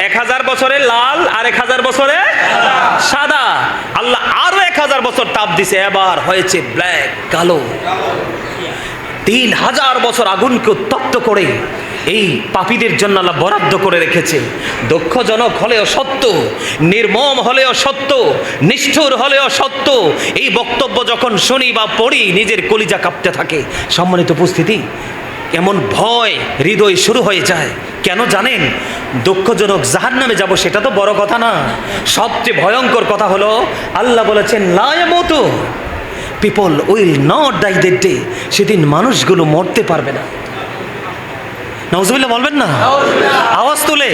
A: 1000 বছরে লাল আর 1000 বছরে সাদা। আল্লাহ আরো 1000 বছর তাপ দিছে, এবার হয়েছে ব্ল্যাক, কালো। 3000 বছর আগুনকে উত্তপ্ত করে এই পাপীদের জন্য আল্লাহ বরাদ্দ করে রেখেছে। দুঃখজনক হলেও সত্য, নির্মম হলেও সত্য, নিষ্ঠুর হলেও সত্য। এই বক্তব্য যখন শুনি বা পড়ি নিজের কলিজা কাঁপতে থাকে। সম্মানিত উপস্থিতি, এমন ভয় হৃদয় শুরু হয়ে যায়। কেন জানেন? দুঃখজনক জাহান্নামে যাব সেটা তো বড় কথা না, সবচেয়ে ভয়ঙ্কর কথা হলো আল্লাহ বলেছেন লা ইয়ামুতু, people will not die that day. সেদিন মানুষগুলো মরতে পারবে না। নাউজুবিল্লাহ বলবেন না, আওয়াজ তুলে।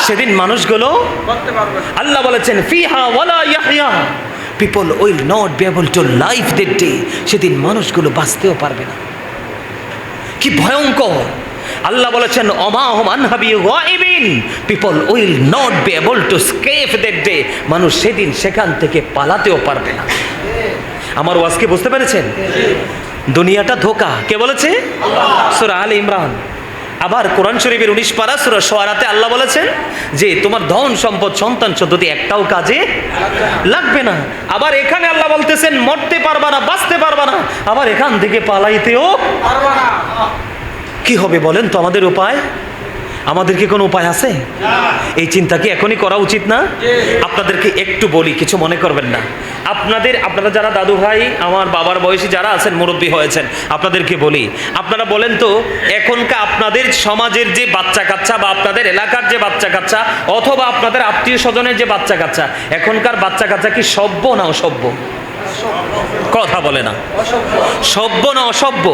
A: সেদিন মানুষগুলো মরতে পারবে না। আল্লাহ বলেছেন ফিহা ওয়ালা ইয়াহইয়া, people will not be able to live that day. সেদিন মানুষগুলো বাঁচতেও পারবে না। কি ভয়ঙ্কর! আল্লাহ বলেছেন ওমা হুম আনহা বিগাইবিন, people will not be able to escape that day. মানুষ সেদিন সেখান থেকে পালাতেও পারবে না। আমার ওয়াজকে বুঝতে পেরেছেন? দুনিয়াটা ধোঁকা, কে বলেছে? সূরা আলে ইমরান আবার কোরআন শরীফের 19 পারা সূরা শুআরাতে আল্লাহ বলেছেন যে তোমার ধন সম্পদ সন্তান সন্ততি একটাও কাজে লাগবে না। আবার এখানে আল্লাহ বলতেছেন মরতে পারবা না, বাঁচতে পারবা না, আবার এখান থেকে পালাইতেও
B: পারবা না।
A: কি হবে বলেন তো? আমাদের উপায়, আমাদের কি কোনো উপায় আছে? এই চিন্তা কি এখনই করা উচিত না? আপনাদেরকে একটু বলি, কিছু মনে করবেন না। আপনারা যারা দাদু ভাই, আমার বাবার বয়সী যারা আছেন, মুরব্বী হয়েছেন, আপনাদেরকে বলি, আপনারা বলেন তো এখনকার আপনাদের সমাজের যে বাচ্চা কাচ্চা বা আপনাদের এলাকার যে বাচ্চা কাচ্চা অথবা আপনাদের আত্মীয় স্বজনের যে বাচ্চা কাচ্চা, এখনকার বাচ্চা কাচ্চা কি সভ্য না অসভ্য? কথা বলে না। সভ্য না অসভ্য?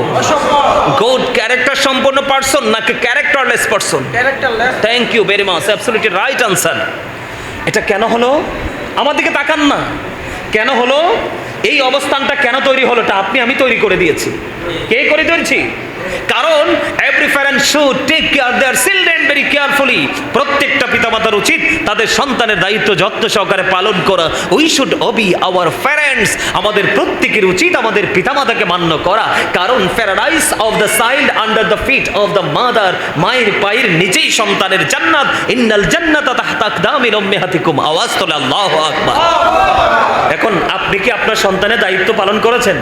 A: গুড ক্যারেক্টার সম্পন্ন পারসন নাকি characterless person?
B: Characterless.
A: Thank you very much, absolutely right answer. এটা কেন হলো? আমার দিকে তাকান না। কেন হলো? এই অবস্থানটা কেন তৈরি হলো? এটা আমি তৈরি করে দিয়েছি। কে করে দিয়েছি? কারণ every parent should take care their children very carefully. প্রত্যেকটা পিতামাতার উচিত তাদের সন্তানের দায়িত্ব যত্ন সহকারে পালন করা। We should obey our parents. আমাদের প্রত্যেকের উচিত আমাদের পিতামাতাকে মান্য করা। কারণ paradise of the child under the feet of the mother. মায়ের পায়ের নিচেই সন্তানের জান্নাত। ইন্নাল জান্নাতা তাহতা আকদামি উম্মাহাতিকুম। আওয়াজ তোলে আল্লাহু আকবার। এখন আপনি কি আপনার সন্তানের দায়িত্ব পালন করেছেন?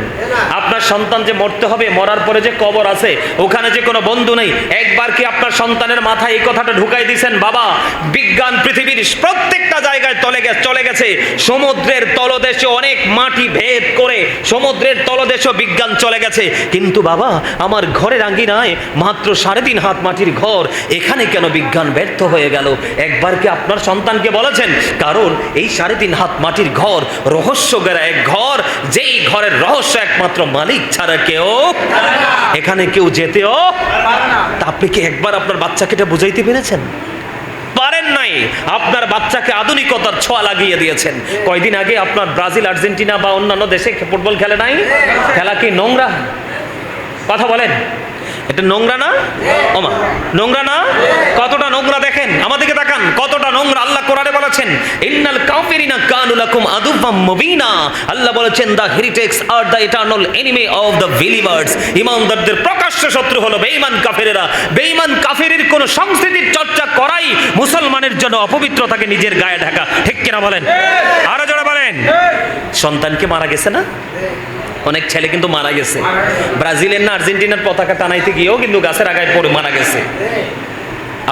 A: আপনার সন্তান যে মরতে হবে, মরার পরে যে কবর আছে, ওখানে যে কোনো বন্ধু নেই, একবার কি আপনার সন্তানের মাথায় এই কথাটা ঢুকাই দিয়েছেন? বাবা, বিজ্ঞান পৃথিবীর প্রত্যেকটা জায়গায় চলে গেছে। সমুদ্রের তলদেশে অনেক মাটি ভেদ করে সমুদ্রের তলদেশে বিজ্ঞান চলে গেছে, কিন্তু বাবা আমার ঘরের আঙ্গিনায় মাত্র 3.5 হাত মাটির ঘর, এখানে কেন বিজ্ঞান ব্যর্থ হয়ে গেল? একবার কি আপনার সন্তানকে বলেছেন? কারণ এই 3.5 হাত মাটির ঘর রহস্য গেরা এক ঘর, যেই ঘরের রহস্য একমাত্র মালিক ছাড়া কেউ, এখানে কেউ যেতেও
B: পারে না।
A: তা আপনি কি একবার আপনার বাচ্চাকে এটা বুঝাইতে পেরেছেন? পারেন নাই। আপনার বাচ্চাকে আধুনিকতার ছোঁয়া লাগিয়ে দিয়েছেন। কয়দিন আগে আপনার ব্রাজিল, আর্জেন্টিনা বা অন্যান্য দেশে ফুটবল খেলে নাই? খেলা কি নোংরা? কথা বলেন, এটা নোংরা না? ওমা, নোংরা না? কতটা নোংরা দেখেন, আমাদেরকে তাকান, কতটা নোংরা। আল্লাহ কোরআনে বলেছেন ইন্নাল কাফিরিনা কানু লাকুম আদুওয়াম মুবিনা। আল্লাহ বলেছেন the heretics are the eternal enemy of the believers. ঈমানদারদের প্রকাশ্য শত্রু হলো বেঈমান কাফেরেরা। বেঈমান কাফেরের কোন সংস্কৃতির চর্চা করাই মুসলমানের জন্য অপবিত্রতাকে নিজের গায়ে ঢাকা। ঠিক কিনা বলেন? আরো জোরে বলেন। সন্তানকে মারা গেছে না? অনেক ছেলে কিন্তু মারা গেছে। ব্রাজিলের না আর্জেন্টিনার পতাকা টানাইতে গিয়েও কিন্তু গাছের আগায় পড়ে মারা গেছে।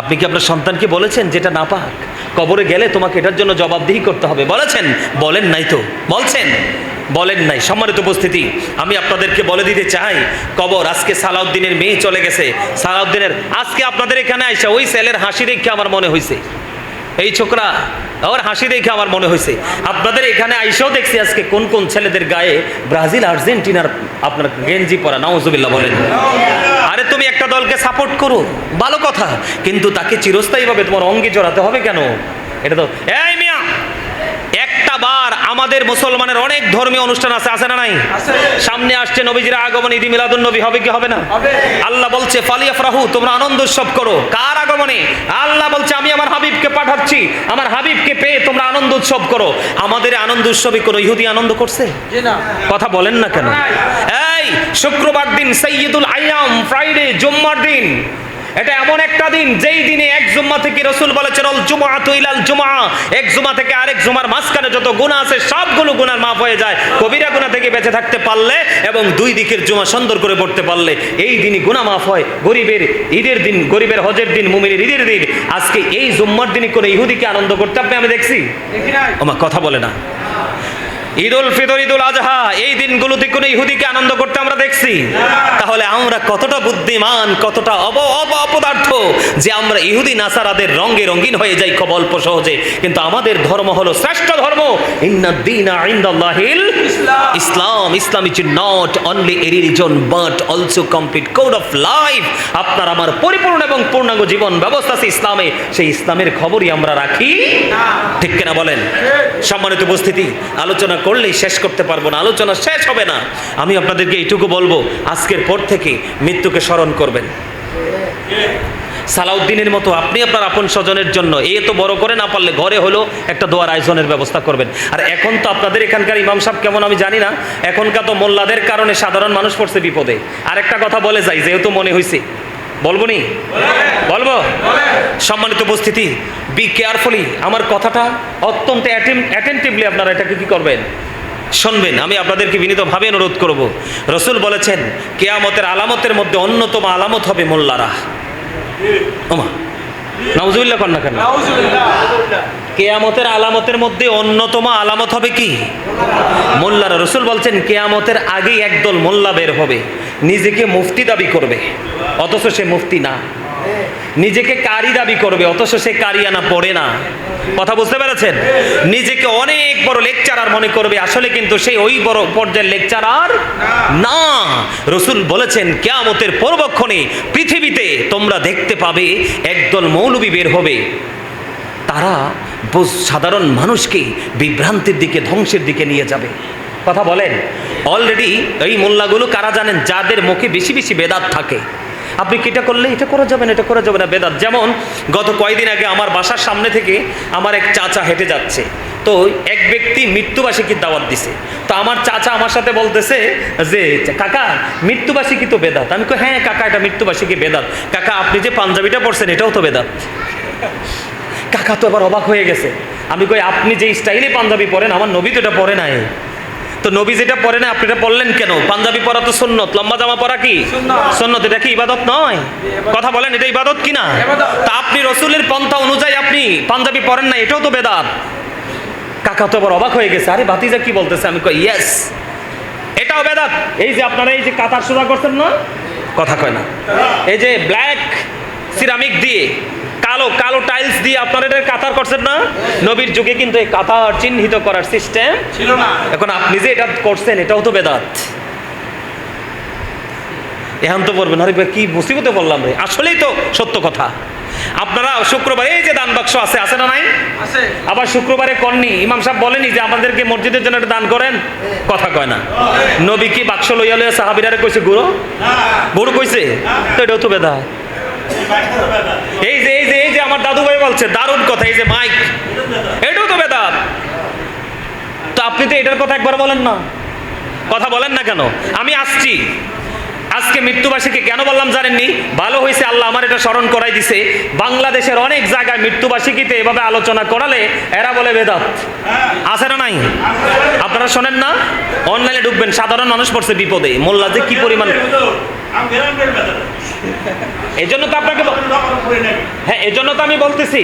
A: আপনি কি আপনার সন্তানকে বলেছেন যেটা নাপাক, কবরে গেলে তোমাকে এটার জন্য জবাবদিহি করতে হবে? বলেছেন? বলেন নাই তো? বলছেন? বলেন নাই। সম্মানিত উপস্থিতি, আমি আপনাদেরকে বলে দিতে চাই, কবর আজকে সালাউদ্দিনের মেয়ে চলে গেছে। সালাউদ্দিনের আজকে আপনাদের এখানে আইসা ওই ছেলের হাসি দেখে আমার মনে হয়েছে, এই ছোকরা ওর হাসি দেখে আমার মনে হয়েছে, আপনাদের এখানে আইসাও দেখছি আজকে কোন কোন ছেলেদের গায়ে ব্রাজিল আর্জেন্টিনার আপনার গেঞ্জি পরা। নাউজুবিল্লাহ বলেন। আরে তুমি একটা দলকে সাপোর্ট করো, ভালো কথা, কিন্তু তাকে চিরস্থায়ীভাবে তোমার অঙ্গে জড়াতে হবে কেন? এটা তো এই মিয়া, একটা বার আমাদের মুসলমানের অনেক ধর্মীয় অনুষ্ঠান আছে না নাই? সামনে আসছে নবীজির আগমন, ঈদ মিলাদুন নবী, হবে কি হবে না? আল্লাহ বলছে ফালিয়াফরাহু, তোমরা আনন্দ উৎসব করো। কার আগমনে? আল্লাহ বলছে আমি আমার হাবিবকে পাঠাচ্ছি, আমার হাবিবকে পেয়ে তোমরা আনন্দ উৎসব করো। আমাদের আনন্দ উৎসবে কোনো ইহুদি আনন্দ করছে? কথা বলেন না কেন? এই শুক্রবার দিন সাইয়্যিদুল আইয়াম, ফ্রাইডে, জুম্মার দিন, এটা এমন একটা দিন যেই দিনে এক জুম্মা থেকে রাসূল বলেছেন আল জুমআতু ইলাল জুমআ, এক জুমা থেকে আরেক জুমার মাঝখানে যত গুনাহ আছে সবগুলো গুনাহ মাফ হয়ে যায় কবিরা গুনাহ থেকে বেঁচে থাকতে পারলে এবং দুই দিকের জুমা সুন্দর করে পড়তে পারলে। এই দিনই গুনাহ মাফ হয়। গরিবের ঈদের দিন, গরিবের হজের দিন, মুমিনের ঈদের দিন। আজকে এই জুম্মার দিনে কোনো ইহুদিকে আনন্দ করতে আমি দেখছি? আমার কথা বলে না। ঈদুল ফিতর, ঈদুল আজহা, এই দিনগুলোতে কোনো ইহুদিকে আনন্দ করতে আমরা দেখছি? তাহলে আমরা কতটা বুদ্ধিমান, কতটা অপদার্থ যে আমরা ইহুদি নাসারাদের রঙে রঙিন হয়ে যাই খুব অল্প সহজে। কিন্তু আমাদের ধর্ম হলো শ্রেষ্ঠ ধর্ম। ইন্নাদ দীনা ইনদাল্লাহিল ইসলাম। Islam is not only a religion but also complete code of life. আপনার আমার পরিপূর্ণ এবং পূর্ণাঙ্গ জীবন ব্যবস্থা আছে ইসলামে। সেই ইসলামের খবরই আমরা রাখি, ঠিক কিনা বলেন? সম্মানিত উপস্থিতি, আলোচনা করলেই শেষ করতে পারবো না, আলোচনা শেষ হবে না। আমি আপনাদেরকে এইটুকু বলবো, আজকের পর থেকে মৃত্যুকে স্মরণ করবেন। সালাউদ্দিনের মতো আপনি আপনার আপন স্বজনের জন্য এত বড় করে না পারলে ঘরে হলো একটা দোয়ার আয়োজনের ব্যবস্থা করবেন। আর এখন তো আপনাদের এখানকার ইমাম সাহেব কেমন আমি জানি না, এখনকার তো মোল্লাদের কারণে সাধারণ মানুষ পড়ছে বিপদে। আর একটা কথা বলে যাই, যেহেতু মনে হয়েছে বলবো নি? বলবো? সম্মানিত উপস্থিতি, বি কেয়ারফুলি, আমার কথাটা অত্যন্ত অ্যাটেন্টিভলি আপনারা এটাকে কি করবেন? শুনবেন। আমি আপনাদেরকে বিনীতভাবে অনুরোধ করব। রসুল বলেছেন কিয়ামতের আলামতের মধ্যে অন্যতম আলামত হবে মোল্লারা। ওমা নাউজুবিল্লাহ কর না কেন? কিয়ামতের আলামতের মধ্যে অন্যতম আলামত হবে কি? মোল্লারা। রসুল বলছেন কিয়ামতের আগেই একদল মোল্লা বের হবে, নিজেকে মুফতি দাবি করবে অথচ সে মুফতি না, নিজেকে কারি দাবি করবে অথচ সে কারিয়ানা পড়ে না। কথা বুঝতে পেরেছেন? নিজেকে অনেক বড় লেকচারার মনে করবে, আসলে কিন্তু সেই ওই বড় পর্যায়ের লেকচারার না। রসুল বলেছেন কিয়ামতের পূর্বক্ষণে পৃথিবীতে তোমরা দেখতে পাবে একদল মৌলবী বের হবে, তারা সাধারণ মানুষকে বিভ্রান্তির দিকে, ধ্বংসের দিকে নিয়ে যাবে। কথা বলেন। অলরেডি এই মোল্লাগুলো কারা জানেন? যাদের মুখে বেশি বেশি বেদাত থাকে। আপনি কি এটা করলে এটা করা যাবে না, এটা করা যাবে না, বেদাত। যেমন গত কয়েকদিন আগে আমার বাসার সামনে থেকে আমার এক চাচা হেঁটে যাচ্ছে, তো এক ব্যক্তি মৃত্যুবার্ষিকীর দাওয়াত দিছে। তো আমার চাচা আমার সাথে বলতেছে যে কাকা মৃত্যুবার্ষিকী তো বেদাত। আমি কই হ্যাঁ কাকা এটা মৃত্যুবার্ষিকী বেদাত। কাকা আপনি যে পাঞ্জাবিটা পরছেন এটাও তো বেদাত। কাকা তো এবার অবাক হয়ে গেছে। আমি কই আপনি যে স্টাইলে পাঞ্জাবি পরেন আমার নবী তো এটা পরে নাই। তো নবী যেটা পরে না আপনি এটা পরলেন কেন? পাঞ্জাবি পরা তো সুন্নত, লম্বা জামা পরা কি সুন্নত? এটা কি ইবাদত নয়? কথা বলেন, এটা ইবাদত কি না? তা আপনি রসুলের পন্থা অনুযায়ী আপনি পাঞ্জাবি পরেন না, এটাও তো বেদাত। কাকা তো আবার অবাক হয়ে গেছে, আরে ভাতিজা কি বলতেছে? আমি কই ইয়েস এটাও বেদাত। এই যে আপনারা এই যে কাতার সোজা করছেন না, কথা কয় না, এই যে ব্ল্যাক সিরামিক দিয়ে কালো কালো টাইলস দিয়ে আপনারা এটা কাতার করছেন না, নবীর যুগে কিন্তু এই কাতার চিহ্নিত করার সিস্টেম ছিল না। এখন আপনি যে এটা করছেন এটাও তো বেদাত। এখন তো বলবেন আরে ভাই কি মুসিবতে বললাম রে। আসলেই তো সত্য কথা। আপনারা শুক্রবার এই যে দান বাক্স আছে, আছে না নাই? আবার শুক্রবারে কননি, ইমাম সাহেব বলেনি যে আমাদেরকে মসজিদের জন্য একটা দান করেন? কথা কয় না। নবী কি বাক্স লইয়া লইয়া সাহাবীরারে কইছে গুরু গুরু কইছে? তো এটাও তো বেদাত। এই যে এই যে এই যে আমার দাদু ভাই বলছে দারুণ কথা, এই যে মাইক, এটাও তো বেদাত। তো আপনি তো এটার কথা একবার বলেন না, কথা বলেন না কেন? আমি আসছি আজকে মৃত্যুবার্ষিকী কেন বললাম জানেননি? ভালো হয়েছে আল্লাহ আমার এটা স্মরণ করাই দিছে। বাংলাদেশের অনেক জায়গায় মৃত্যুবার্ষিকীতে এভাবে আলোচনা করালে এরা বলে বেদাত। আছে না নাই? আপনারা শোনেন না? অনলাইনে ঢুকবেন, সাধারণ মানুষ পড়ছে বিপদে, মোল্লা যে কি পরিমাণ। এই জন্য তো আপনাকে, হ্যাঁ এই জন্য তো আমি বলতেছি,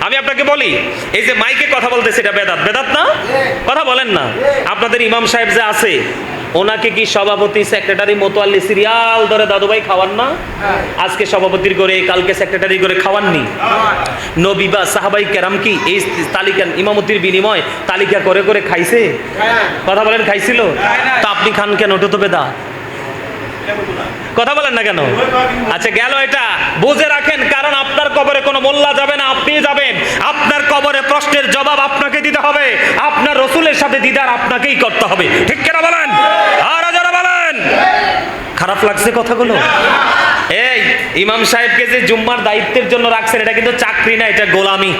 A: আমি আপনাকে বলি এই যে মাইকে কথা বলতেছে এটা বেদাত, বেদাত না? কথা বলেন না। আপনাদের ইমাম সাহেব যে আছে ওনাকে কি সভাপতি সেক্রেটারি মোতোয়াল্লি সিরিয়াল ধরে দাদুভাই খাওয়ান না? আজকে সভাপতির করে কালকে সেক্রেটারি করে খাওয়াননি? নবী বা সাহাবাই কেরাম কি এই তালিকা ইমামতির বিনিময় তালিকা করে করে খাইছে? কথা বলেন খাইছিল? তা আপনি খান কেন? ওটা তো বেদাত। কথা বলেন না কেন? আচ্ছা গেল এটা, বুঝে রাখেন, কারণ আপনার কবরে কোনো মোল্লা যাবে না, আপনি যাবেন। আপনার কবরে প্রশ্নের জবাব আপনাকে দিতে হবে, আপনার রসুলের সাথে দিদার আপনাকেই করতে হবে। ঠিক কেনা বলেন? আর যারা বলেন খারাপ লাগছে কথাগুলো? এই ইমাম সাহেবকে যে জুম্মার দায়িত্বের জন্য রাখছেন এটা কিন্তু চাকরি না, এটা গোলামি।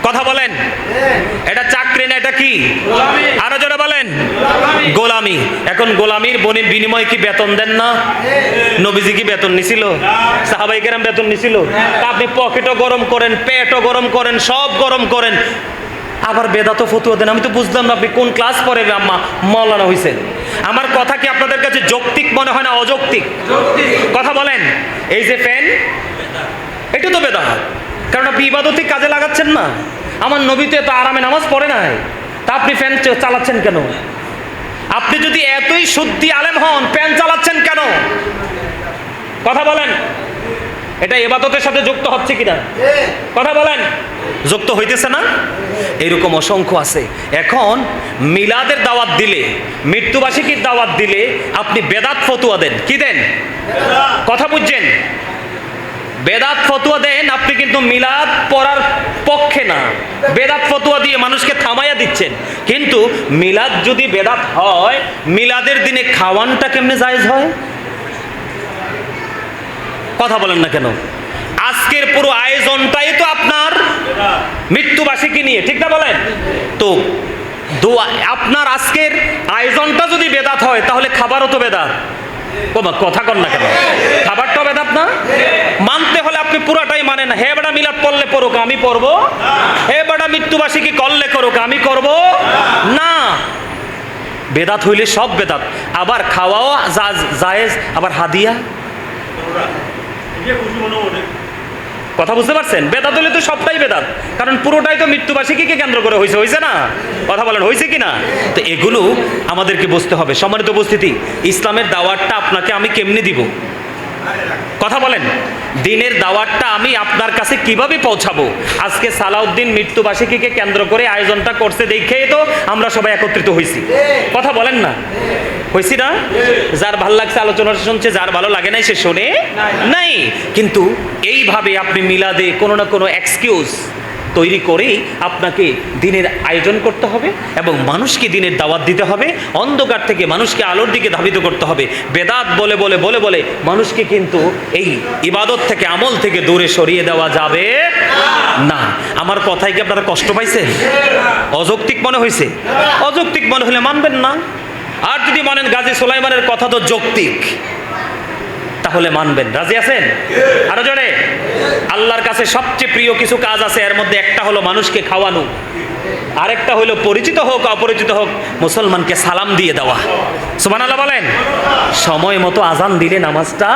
A: কথা বলেন, এটা চাকরি না, এটা কি? আরো জোরে বলেন, গোলামি। এখন গোলামির বিনিময়ে কি বেতন দেন না? নবীজি কি বেতন নিছিল? সাহাবাই কেরাম বেতন নিছিল? আপনি পকেটও গরম করেন, পেটও গরম করেন, সব গরম করেন, আবার বেদাত ফতুয়া দেন। আমি তো বুঝলাম না আপনি কোন ক্লাস পড়ে মাওলানা হইছেন। আমার কথা কি আপনাদের কাছে যৌক্তিক মনে হয় না অযৌক্তিক? কথা বলেন। এই যে ফ্যান, এটা তো বেদাত, কারণ আপনি ইবাদতে কাজে লাগাচ্ছেন না। আমার নবী তো এত আরামে নামাজ পড়ে নাই, তা আপনি ফ্যান চালাচ্ছেন কেন? আপনি যদি এতই শুদ্ধি আলেম হন ফ্যান চালাচ্ছেন কেন? কথা বলেন, এটা ইবাদতের সাথে যুক্ত হচ্ছে কিনা? কথা বলেন, যুক্ত হইতেছে না? এরকম অসংখ্য আছে। এখন মিলাদের দাওয়াত দিলে, মৃত্যুবার্ষিকীর দাওয়াত দিলে আপনি বেদাত ফতুয়া দেন। কি দেন? কথা বুঝছেন? বেদাত ফতুয়া দেন আপনি, কিন্তু মিলাদ পড়ার পক্ষে না। বেদাত ফতুয়া দিয়ে মানুষকে থামাইয়া দিচ্ছেন। কিন্তু মিলাদ যদি বেদাত হয়, মিলাদের দিনে খাওয়ানটা কেমনে জায়েজ হয়? কথা বলেন না কেন? আজকের পুরো আয়োজনটাই তো আপনার মৃত্যুবার্ষিকী নিয়ে, ঠিক না বলেন? তো দোয়া আপনার আজকের আয়োজনটা যদি বেদাত হয় তাহলে খাবারও তো বেদাত। কথা কন না কেন? খাবারটাও বেদাত না? মানতে হলে আপনি পুরাটাই মানেন। হে বেটা মিলাদ পড়লে পড়ুক আমি পড়বো, হে বেটা মৃত্যুবার্ষিকী করলে করুক আমি করব না। বেদাত হইলে সব বেদাত। আবার খাওয়াও জায়েজ, আবার হাদিয়া। কথা বুঝতে পারছেন? বেদাত হলে তো সবটাই বেদাত, কারণ পুরোটাই তো মৃত্যুবার্ষিকীকে কেন্দ্র করে হয়েছে না? কথা বলেন, হয়েছে কি না? তো এগুলো আমাদেরকে বুঝতে হবে। সম্মানিত উপস্থিতি, ইসলামের দাওয়াতটা আপনাকে আমি কেমনে দিব? কথা বলেন, দিনের দাওয়াতটা আমি আপনার কাছে কিভাবে পৌঁছাবো? আজকে সালাউদ্দিন মৃত্যুবার্ষিকীকে কেন্দ্র করে আয়োজনটা করছে দেখেই তো আমরা সবাই একত্রিত হয়েছি। কথা বলেন না, হয়েছি না? যার ভালো লাগছে আলোচনা শুনছে, যার ভালো লাগে নাই সে শোনে নাই। কিন্তু এইভাবে আপনি মিলাদে কোনো না কোনো এক্সকিউজ তৈরি করেই আপনাকে দিনের আয়োজন করতে হবে এবং মানুষকে দিনের দাওয়াত দিতে হবে, অন্ধকার থেকে মানুষকে আলোর দিকে ধাবিত করতে হবে। বেদাত বলে বলে বলে বলে মানুষকে কিন্তু এই ইবাদত থেকে, আমল থেকে দূরে সরিয়ে দেওয়া যাবে না। আমার কথায় কি আপনারা কষ্ট পাইছেন? অযৌক্তিক মনে হয়েছে? অযৌক্তিক মনে হলে মানবেন না। আর যদি মানেন গাজী সুলাইমানের কথা তো যৌক্তিক, তাহলে মানবেন। রাজি আছেন? আরো জোরে। আল্লাহর কাছে সবচেয়ে প্রিয় কিছু কাজ আছে, এর মধ্যে একটা হলো মানুষকে খাওয়ানো, আরেকটা হলো পরিচিত হোক অপরিচিত হোক মুসলমানকে সালাম দিয়ে দেওয়া। সুবহানাল্লাহ বলেন। সময় মতো আজান দিলে নামাজটা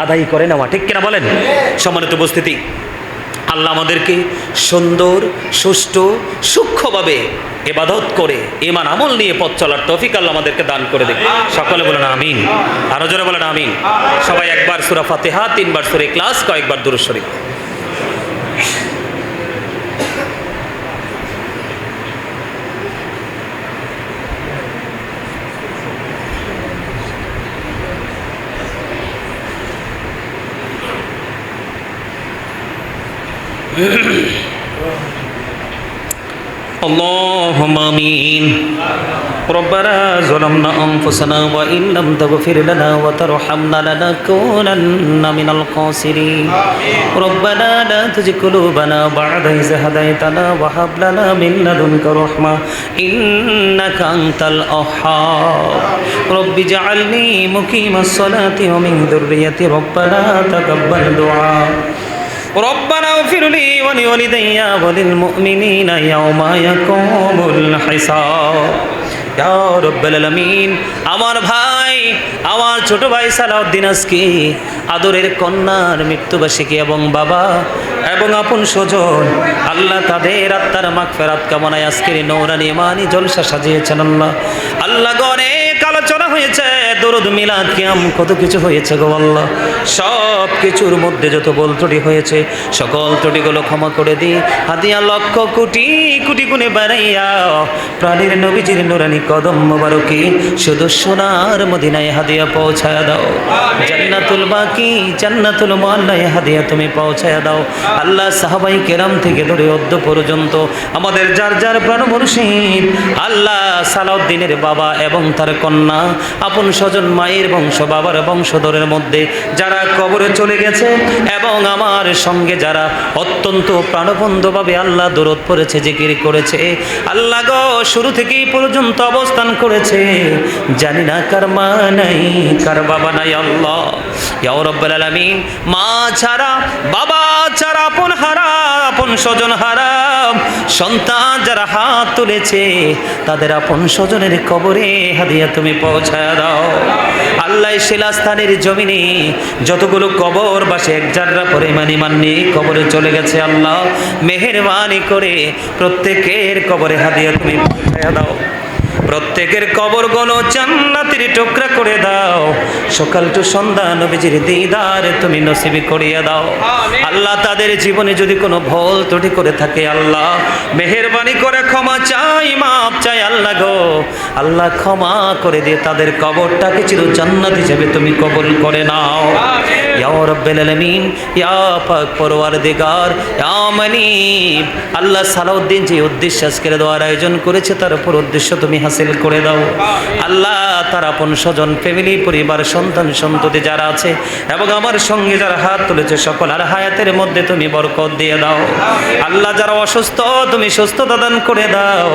A: আদায় করে নেওয়া, ঠিক কিনা বলেন? সম্মানিত উপস্থিতি, আল্লাহ আমাদেরকে সুন্দর, সুষ্ঠু, সূক্ষ্মভাবে ইবাদত করে ঈমান আমল নিয়ে পথ চলার তৌফিক আল্লাহ আমাদেরকে দান করে দেবে। সকলে বলেন আমিন। আরো জোরে বলেন আমিন। সবাই একবার সূরা ফাতিহা, 3 বার সূরা ইখলাস, কয়েকবার দুরূদ শরীফ। اللهم آمين. ربنا ظلمنا أنفسنا وإن لم تغفر لنا وترحمنا لنكونن من الخاسرين. ربنا لا تزغ قلوبنا بعد إذ هديتنا وهب لنا من لدنك رحمة إنك أنت الوهاب. رب اجعلني مقيم الصلاة ومن ذريتي ربنا تقبل دعاء. ربنا اغفر لي ولوالدي وللمؤمنين يوم يقوم الحساب. ইয়া রাব্বাল আলামিন। আমার ভাই, আমার ছোট ভাই সালাউদ্দিন আজকে আদরের কন্যার মৃত্যুবার্ষিকী এবং বাবা এবং আপন স্বজন, আল্লাহ তাদের আত্মার মাগফিরাত কামনায় আজকের নূরানি ইমানি জলসা সাজিয়েছেন। আল্লাহ আল্লাহ অনেক আলোচনা হয়েছে, দরুদ মিলাদ কিয়াম কত কিছু হয়েছে গো আল্লাহ। সব কিছুর মধ্যে যত ভুল ত্রুটি হয়েছে সকল ত্রুটিগুলো ক্ষমা করে দিই। হাদিয়া লক্ষ কোটি কোটি গুণে বাড়াইয়া প্রাণের নবীজির নূরানি কদম মোবারকে শুধু সোনার মদিনায় হাদিয়া পৌঁছায়া দাও। জান্নাতুল বাকি, জান্নাতুল মুআল্লায় হাদিয়া তুমি পৌঁছায়া দাও। আল্লাহ সাহাবাই কেরাম থেকে ধরে অদ্য পর্যন্ত আমাদের যার যার প্রাণ মুর্শিদ আল্লাহ সালাউদ্দিনের বাবা এবং তার কন্যা, আপন স্বজন, মায়ের বংশ, বাবার বংশধরের মধ্যে যারা কবরে চলে গেছে এবং আমার সঙ্গে যারা অত্যন্ত প্রাণবন্ধভাবে আল্লাহ দরুদ পড়েছে, জিকির করেছে, আল্লাহ গো শুরু থেকেই পর্যন্ত অবস্থান করেছে, জানি না কার মা নাই কার বাবা নাই। আল্লাহ ইয়া রাব্বাল আলামিন, মা ছাড়া, বাবা ছাড়া, আপন হারা, আপন স্বজন হারা সন্তান যারা হাত তুলেছে তাদের আপন স্বজনের কবরে হাদিয়া তুমি পৌঁছায়া দাও। আল্লাহ শিলাস্থানের জমিনে যতগুলো কবর বাসে এক জাররা পরিমাণ ঈমান নিয়ে কবরে চলে গেছে, আল্লাহ মেহেরবানি করে প্রত্যেকের কবরে হাদিয়া তুমি পৌঁছায়া দাও। প্রত্যেকের কবরগুলো জান্নাতের টুকরা করে দাও। সকাল টু সন্ধ্যা নবীজির দিদার তুমি নসিব করিয়ে দাও। আল্লাহ তাদের জীবনে যদি কোনো ভুল ত্রুটি করে থাকে আল্লাহ মেহেরবানি করে ক্ষমা চাই, মাপ চাই আল্লাহ গো। আল্লাহ ক্ষমা করে দিয়ে তাদের কবরটাকে চির জান্নাত হিসেবে তুমি কবুল করে নাও। ইয়া রাব্বুল আলামিন, ইয়া পাক পরওয়ারদিগার, ইয়া মানিব। আল্লাহ সালাউদ্দিন যে উদ্দেশ্য আজকের দোয়ার আয়োজন করেছে তার উপর উদ্দেশ্য তুমি হাসিল করে দাও। আল্লাহ তার আপন স্বজন, ফ্যামিলি, পরিবার, সন্তান সন্ততি যারা আছে এবং আমার সঙ্গে যারা হাত তুলেছে সকল আর হায়াতের মধ্যে তুমি বরকত দিয়ে দাও। আল্লাহ যারা অসুস্থ তুমি সুস্থতা দান করে দাও।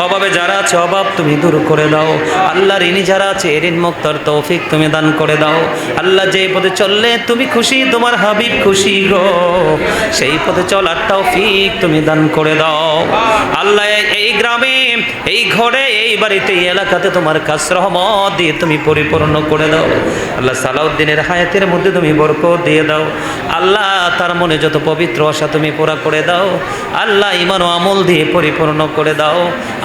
A: অভাবে যারা আছে অভাব তুমি দূর করে দাও। আল্লাহ ঋণী যারা আছে ঋণ মুক্তর তৌফিক তুমি দান করে দাও। আল্লাহ যে পথে চললে তুমি খুশি, তোমার হাবিব খুশি গো, সেই পথে চলার তৌফিক তুমি দান করে দাও। আল্লাহ এই গ্রামে, এই ঘরে, এই বাড়িতে, এই এলাকাতে তোমার কাছ রহমত দিয়ে তুমি পরিপূর্ণ করে দাও। আল্লাহ সালাউদ্দিনের হায়াতের মধ্যে তুমি বরকত দিয়ে দাও। আল্লাহ তার মনে যত পবিত্র আশা তুমি পুরা করে দাও। আল্লাহ ইমান ও আমল দিয়ে পরিপূর্ণ করে দাও।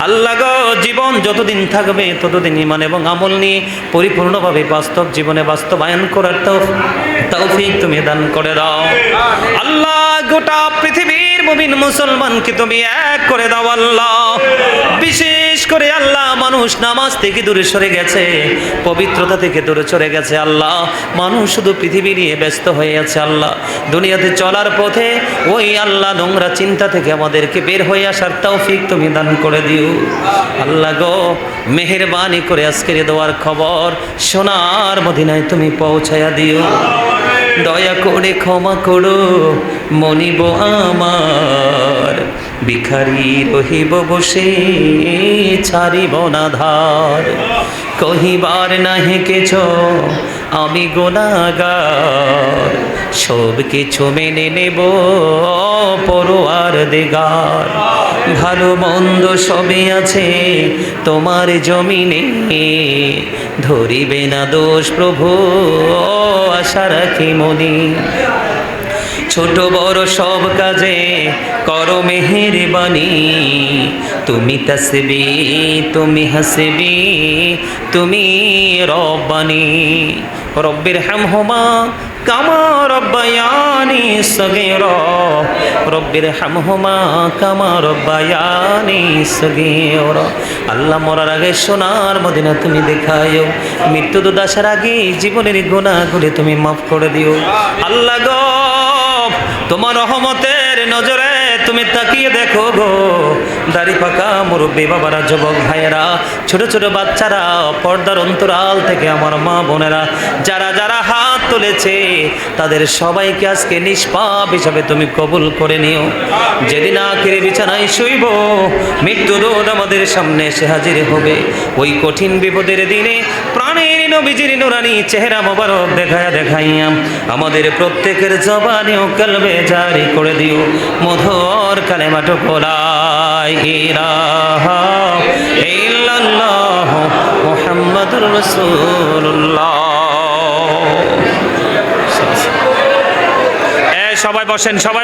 A: আল্লাহ গো, জীবন যতদিন থাকবে ততদিন ইমান এবং আমল নিয়ে পরিপূর্ণভাবে বাস্তব জীবনে বাস্তবায়ন করার তৌফিক তুমি দান করে দাও। আল্লাহ গোটা পৃথিবীর মুমিন মুসলমানকে তুমি এক করে দাও। আল্লাহ বিশেষ করে আল্লাহ মানুষ নামাজ থেকে দূরে সরে গেছে, পবিত্রতা থেকে দূরে সরে গেছে। আল্লাহ মানুষ শুধু পৃথিবী নিয়ে ব্যস্ত হয়ে আছে। আল্লাহ দুনিয়াতে চলার পথে ওই আল্লাহ নোংরা চিন্তা থেকে আমাদেরকে বের হয়ে আসার তৌফিক তুমি দান করে দিও। আল্লাহ গো, মেহেরবানি করে আজকের দোয়ার খবর সোনার মদিনায় তুমি পৌঁছায়া দিও। দয়া করে ক্ষমা করো মনিব আমার, ভিখারি রহিব বসে ছাড়িব না ধার। কহিবার না হেঁকেছ আমি গুনাহগার, সব কিছু মেনে নেব পরওয়ারদিগার। ভালো মন্দ সবই আছে তোমার জমিনে, ধরিবে না দোষ প্রভু আশা রাখি মনে। ছোট বড় সব কাজে করো মেহেরবানি, তুমি তাসবি তুমি হাসবি তুমি রব্বানি। রব্বির হামহুমা কামা রব্বায়ানি সগীরা, রব্বির হামহুমা কামা রব্বায়ানি সগীরা। আল্লাহ মরার আগে সোনার মদিনা তুমি দেখায়ো, মৃত্যু দুদাসার আগে জীবনের গুনাহগুলি তুমি মাফ করে দিও। আল্লাহ গো, তোমার রহমতের নজরে তুমি তাকিয়ে দেখো গো, দাড়ি পাকা মুরব্বী বাবারা, যুবক ভাইয়েরা, ছোট ছোট বাচ্চারা, পর্দার অন্তরাল থেকে আমার মা বোনেরা যারা যারা হাত তুলেছে তাদের সবাইকে আজকে নিষ্পাপ হিসাবে তুমি কবুল করে নিও। যেদিন আখিরে বিছানায় শুইব, মৃত্যু দূত আমাদের সামনে এসে হাজির হবে, ওই কঠিন বিপদের দিনে প্রাণের নবীজির নুরানি চেহারা মোবারক দেখাইয়া আমাদের প্রত্যেকের জবানে ও কলবে জারি করে দিও মধুর কালেমাটুকু লা ইলাহা ইল্লাল্লাহ মুহাম্মাদুর রাসূলুল্লাহ। সবাই বসেন, সবাই